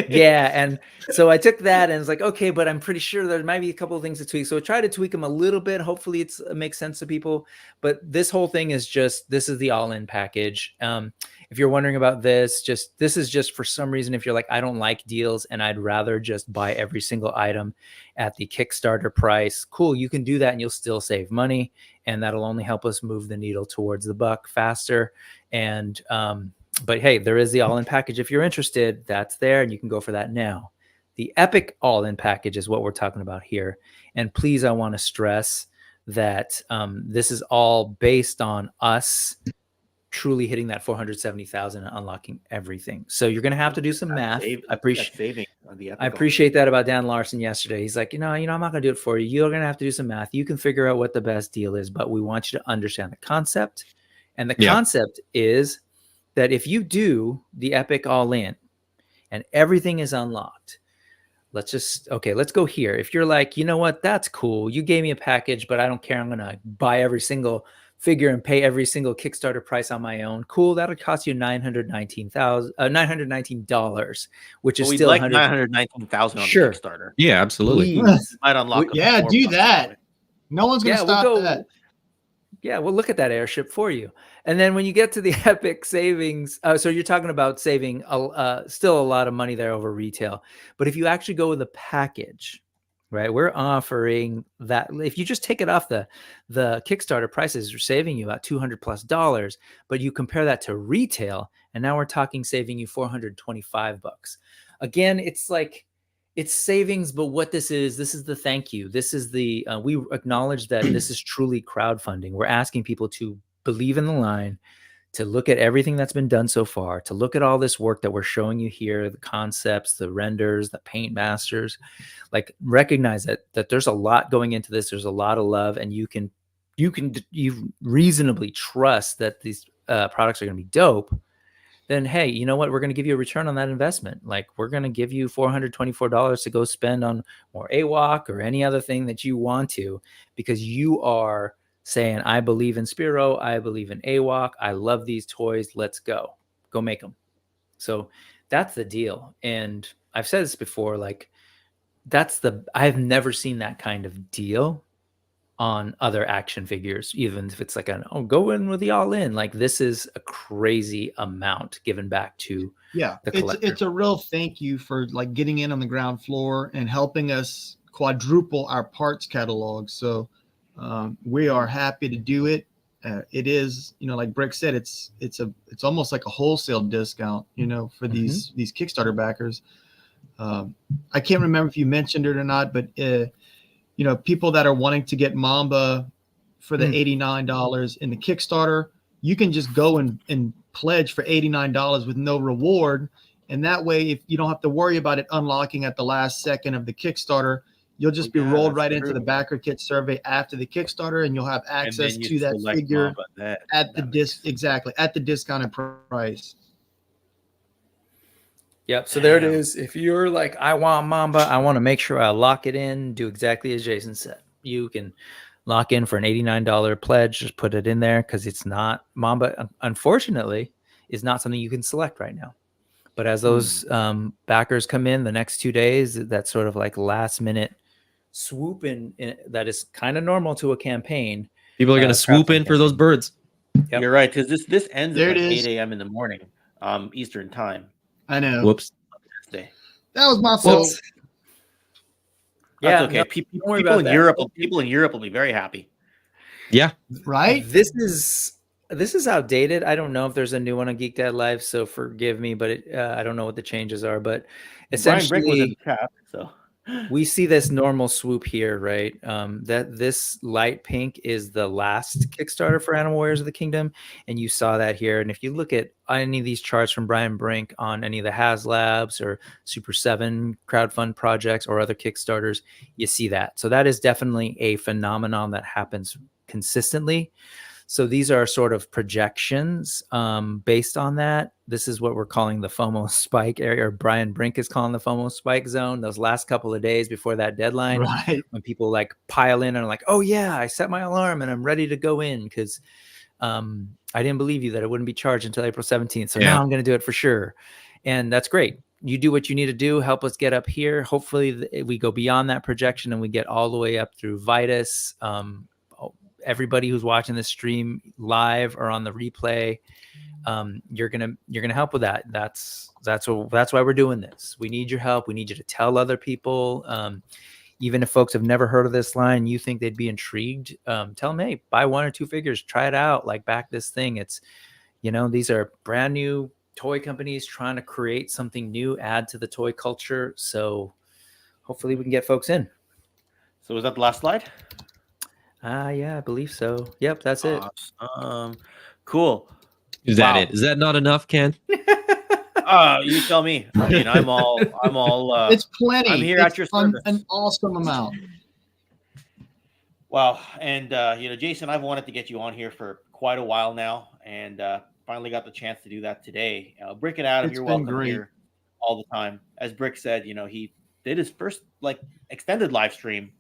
Yeah, and so I took that and it's like, okay, but I'm pretty sure there might be a couple of things to tweak. So I try to tweak them a little bit. Hopefully it makes sense to people. But this whole thing is this is the all-in package. If you're wondering about this is just for some reason, if you're like, I don't like deals and I'd rather just buy every single item at the Kickstarter price, cool, you can do that and you'll still save money. And that'll only help us move the needle towards the buck faster. And but hey, there is the all-in package. If you're interested, that's there and you can go for that now. The epic all-in package is what we're talking about here. And please, I want to stress that this is all based on us truly hitting that 470,000 and unlocking everything. So you're going to have to do some math. I appreciate that about Dan Larson yesterday. He's like, I'm not going to do it for you. You're going to have to do some math. You can figure out what the best deal is, but we want you to understand the concept. And the concept is that if you do the epic all in and everything is unlocked, let's go here. If you're like, you know what, that's cool. You gave me a package, but I don't care. I'm going to buy every single figure and pay every single Kickstarter price on my own. Cool. That'll cost you $919, which is still like $919,000 on the Kickstarter. Yeah, absolutely. Might unlock. Do that. No one's going to stop that. Yeah, we'll look at that airship for you. And then when you get to the epic savings, so you're talking about saving still a lot of money there over retail. But if you actually go with a package, right? We're offering that. If you just take it off the Kickstarter prices, we're saving you about $200+, but you compare that to retail, and now we're talking saving you $425. Again, it's like, it's savings, but what this is the thank you. This is the, we acknowledge that this is truly crowdfunding. We're asking people to believe in the line, to look at everything that's been done so far, to look at all this work that we're showing you here, the concepts, the renders, the paint masters, like recognize that there's a lot going into this. There's a lot of love, and you reasonably trust that these products are going to be dope. Then, hey, you know what? We're going to give you a return on that investment. Like, we're going to give you $424 to go spend on more AWOK or any other thing that you want to, because you are saying, I believe in Spero, I believe in AWOK, I love these toys, let's go make them. So that's the deal. And I've said this before, like, I've never seen that kind of deal on other action figures, even if it's like go in with the all in. Like, this is a crazy amount given back to the collector. It's a real thank you for like getting in on the ground floor and helping us quadruple our parts catalog. So we are happy to do it. It is, like Brick said, it's almost like a wholesale discount, for these Kickstarter backers. I can't remember if you mentioned it or not, but people that are wanting to get Mamba for the $89 in the Kickstarter, you can just go and pledge for $89 with no reward. And that way, if you don't have to worry about it unlocking at the last second of the Kickstarter, you'll just be rolled right into the backer kit survey after the Kickstarter, and you'll have access to that figure at the discounted price. Yep. So there it is. If you're like, I want Mamba, I want to make sure I lock it in, do exactly as Jason said. You can lock in for an $89 pledge, just put it in there, because it's not, Mamba, unfortunately, is not something you can select right now. But as those backers come in the next 2 days, that's sort of like last minute swoop in that is kind of normal to a campaign. People are going to swoop in for those birds. Yep. You're right, because this ends at like 8 a.m. in the morning, Eastern time. I know. Whoops. That was my fault. That's okay. People in Europe will be very happy. Yeah. Right? This is outdated. I don't know if there's a new one on Geek Dad Live, so forgive me, but I don't know what the changes are. But essentially, Brian Brick was in the chat, so we see this normal swoop here, right? That this light pink is the last Kickstarter for Animal Warriors of the Kingdom, and you saw that here. And if you look at any of these charts from Brian Brink on any of the HasLabs or Super 7 crowdfund projects or other Kickstarters, you see that. So that is definitely a phenomenon that happens consistently. So these are sort of projections based on that. This is what we're calling the FOMO spike area, or Brian Brink is calling the FOMO spike zone. Those last couple of days before that deadline, right, when people like pile in and are like, oh yeah, I set my alarm and I'm ready to go in because I didn't believe you that it wouldn't be charged until April 17th. So now I'm going to do it for sure. And that's great. You do what you need to do. Help us get up here. Hopefully we go beyond that projection and we get all the way up through Vitus. Everybody who's watching this stream live or on the replay, you're gonna help with that. That's why we're doing this. We need your help. We need you to tell other people. Even if folks have never heard of this line, you think they'd be intrigued, tell them, hey, buy 1 or 2 figures, try it out, like back this thing. It's, these are brand new toy companies trying to create something new, add to the toy culture. So hopefully we can get folks in. So was that the last slide? Yeah, I believe so. Yep, that's it. Cool. Is that it? Is that not enough, Ken? You tell me. I mean, I'm all. It's plenty. I'm here at your service. An awesome amount. Wow, and Jason, I've wanted to get you on here for quite a while now, and finally got the chance to do that today. Brick and Adam, you're welcome here all the time. As Brick said, he did his first extended live stream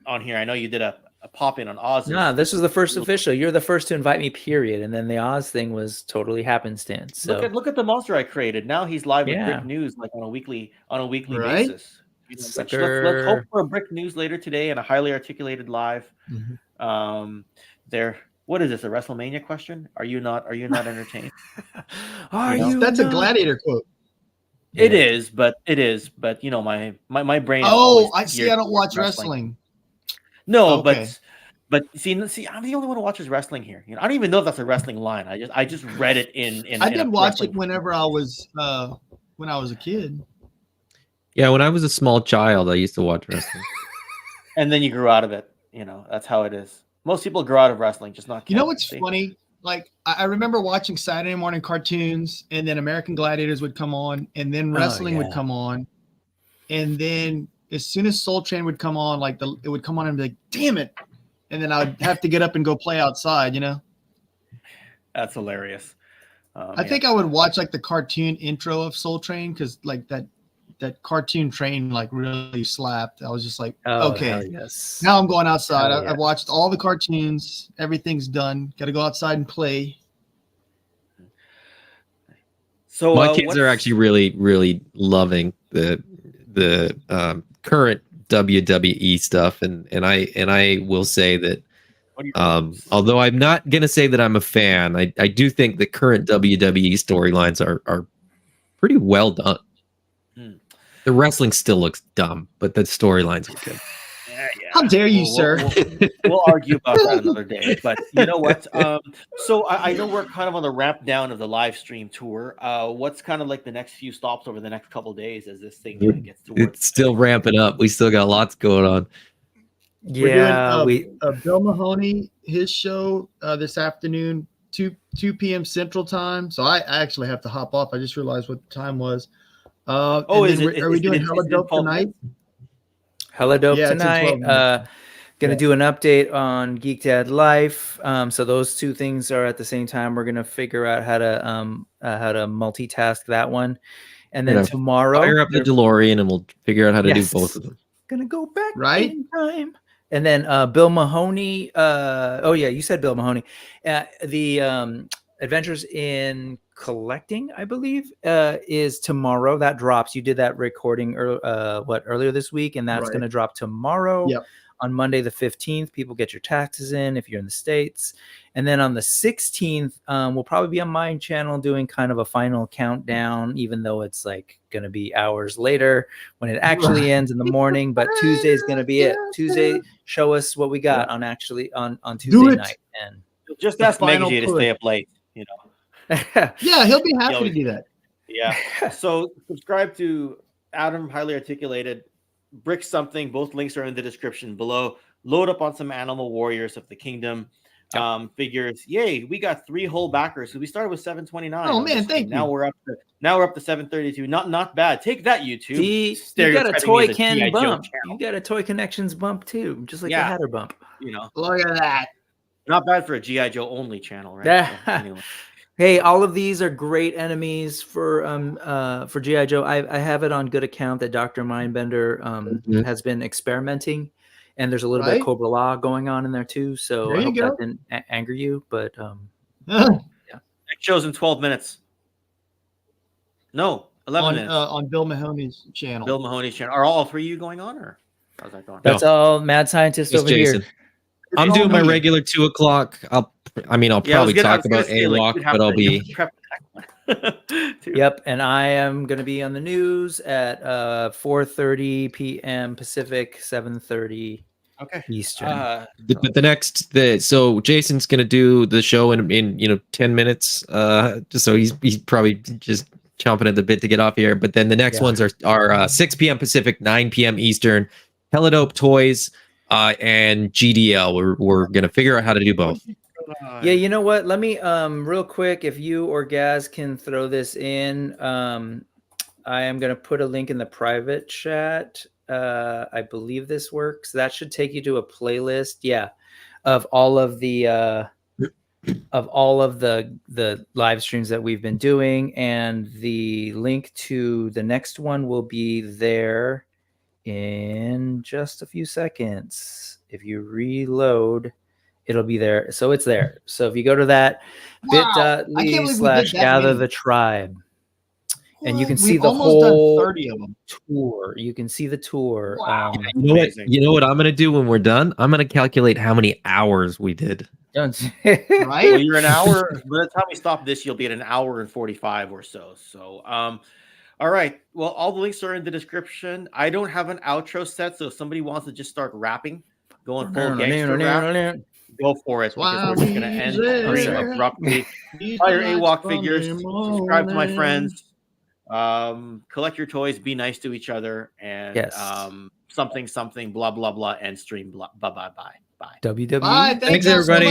on here. I know you did a pop in on Oz. No, this was the first official. You're the first to invite me, period. And then the Oz thing was totally happenstance. So look at the monster I created. Now he's live with Brick News on a weekly basis. Let's hope for a Brick News later today and a highly articulated live. What is this? A WrestleMania question? Are you not entertained? That's a Gladiator quote. It is, but you know, my brain. Oh, I see. I don't watch wrestling. No, okay. but see, I'm the only one who watches wrestling here. You know, I don't even know if that's a wrestling line. I just read it in. I did watch it whenever I was when I was a kid. Yeah, when I was a small child, I used to watch wrestling. And then you grew out of it. You know, that's how it is. Most people grow out of wrestling, just not. You know what's funny? Like I remember watching Saturday morning cartoons, and then American Gladiators would come on, and then wrestling would come on, and then as soon as Soul Train would come on, like it would come on and be like, "Damn it!" And then I would have to get up and go play outside. You know, that's hilarious. I think I would watch like the cartoon intro of Soul Train because like that cartoon train like really slapped. I was just like, okay, yes. Now I'm going outside. I've watched all the cartoons. Everything's done. Got to go outside and play. So my kids are actually really, really loving the current WWE stuff, and I will say that although I'm not gonna say that I'm a fan, I do think the current WWE storylines are pretty well done. The wrestling still looks dumb, but the storylines are good. Yeah. How dare you, sir? We'll argue about that another day. But you know what? So I know we're kind of on the ramp down of the live stream tour. What's kind of like the next few stops over the next couple of days as this thing gets to work? It's still ramping up. We still got lots going on. Yeah, we're doing Bill Mahoney, his show this afternoon, 2 p.m. Central Time. So I actually have to hop off. I just realized what the time was. Are we doing Hella Dope tonight? Hella Dope tonight. Gonna do an update on Geek Dad Life. So those two things are at the same time. We're gonna figure out how to multitask that one, and then tomorrow fire up the DeLorean and we'll figure out how to do both of them. Gonna go back in time. And then Bill Mahoney. You said Bill Mahoney. The Adventures in Collecting, I believe, is tomorrow. That drops. You did that recording earlier this week, and that's going to drop tomorrow. Yep. On Monday the 15th. People get your taxes in if you're in the States. And then on the 16th, we'll probably be on my channel doing kind of a final countdown, even though it's like going to be hours later when it actually ends in the morning. But Tuesday is going to be it. Tuesday, show us what we got on Tuesday night. And just ask Meggy to stay up late, you know. Yeah, he'll be happy to do that. Yeah. So subscribe to Adam Highly Articulated, Brick Something. Both links are in the description below. Load up on some Animal Warriors of the Kingdom figures. Yay, we got 3 whole backers. So we started with 729. Oh man, thank you. Now we're up to 732. Not bad. Take that, YouTube. You got a toy can bump. You got a Toy Connections bump too, just like a Hatter bump. You know, look at that. Not bad for a G.I. Joe only channel, right? So, anyway. Hey, all of these are great enemies for G.I. Joe. I have it on good account that Dr. Mindbender has been experimenting, and there's a little bit of Cobra Law going on in there too. So I hope that didn't anger you, but yeah. It shows in 12 minutes. No, 11 minutes. On Bill Mahoney's channel. Bill Mahoney's channel. Are all 3 of you going on, or how's that going? That's all Mad Scientist over here. I'm doing my regular 2 o'clock. I'll probably talk about AWOK, but I'll be. Yep, and I am going to be on the news at 4:30 p.m. Pacific, 7:30 Eastern. So Jason's going to do the show in 10 minutes. Just so he's probably just chomping at the bit to get off here. But then the next ones are 6 p.m. Pacific, 9 p.m. Eastern. Hella Dope Toys. And GDL, we're gonna figure out how to do both. Yeah, you know what? Let me real quick, if you or Gazz can throw this in, I am gonna put a link in the private chat. I believe this works. That should take you to a playlist, of all of the live streams that we've been doing, and the link to the next one will be there in just a few seconds. If you reload, it'll be there. So it's there. So if you go to that bit.ly/gather the tribe, and you can see the whole 30 of them. Tour. You can see the tour. Wow. You know what I'm gonna do when we're done? I'm gonna calculate how many hours we did. Right? Well, you're an hour. By the time we stop this, you'll be at an hour and 45 or so. So all All right. Well, all the links are in the description. I don't have an outro set, so if somebody wants to just start rapping, going full gangster rap, go for it, because we're just going to end the stream abruptly. Buy your AWOK figures, subscribe to my friends, collect your toys, be nice to each other, and something, blah, blah, blah, end stream, blah, bye. WWE. Bye. Thanks everybody.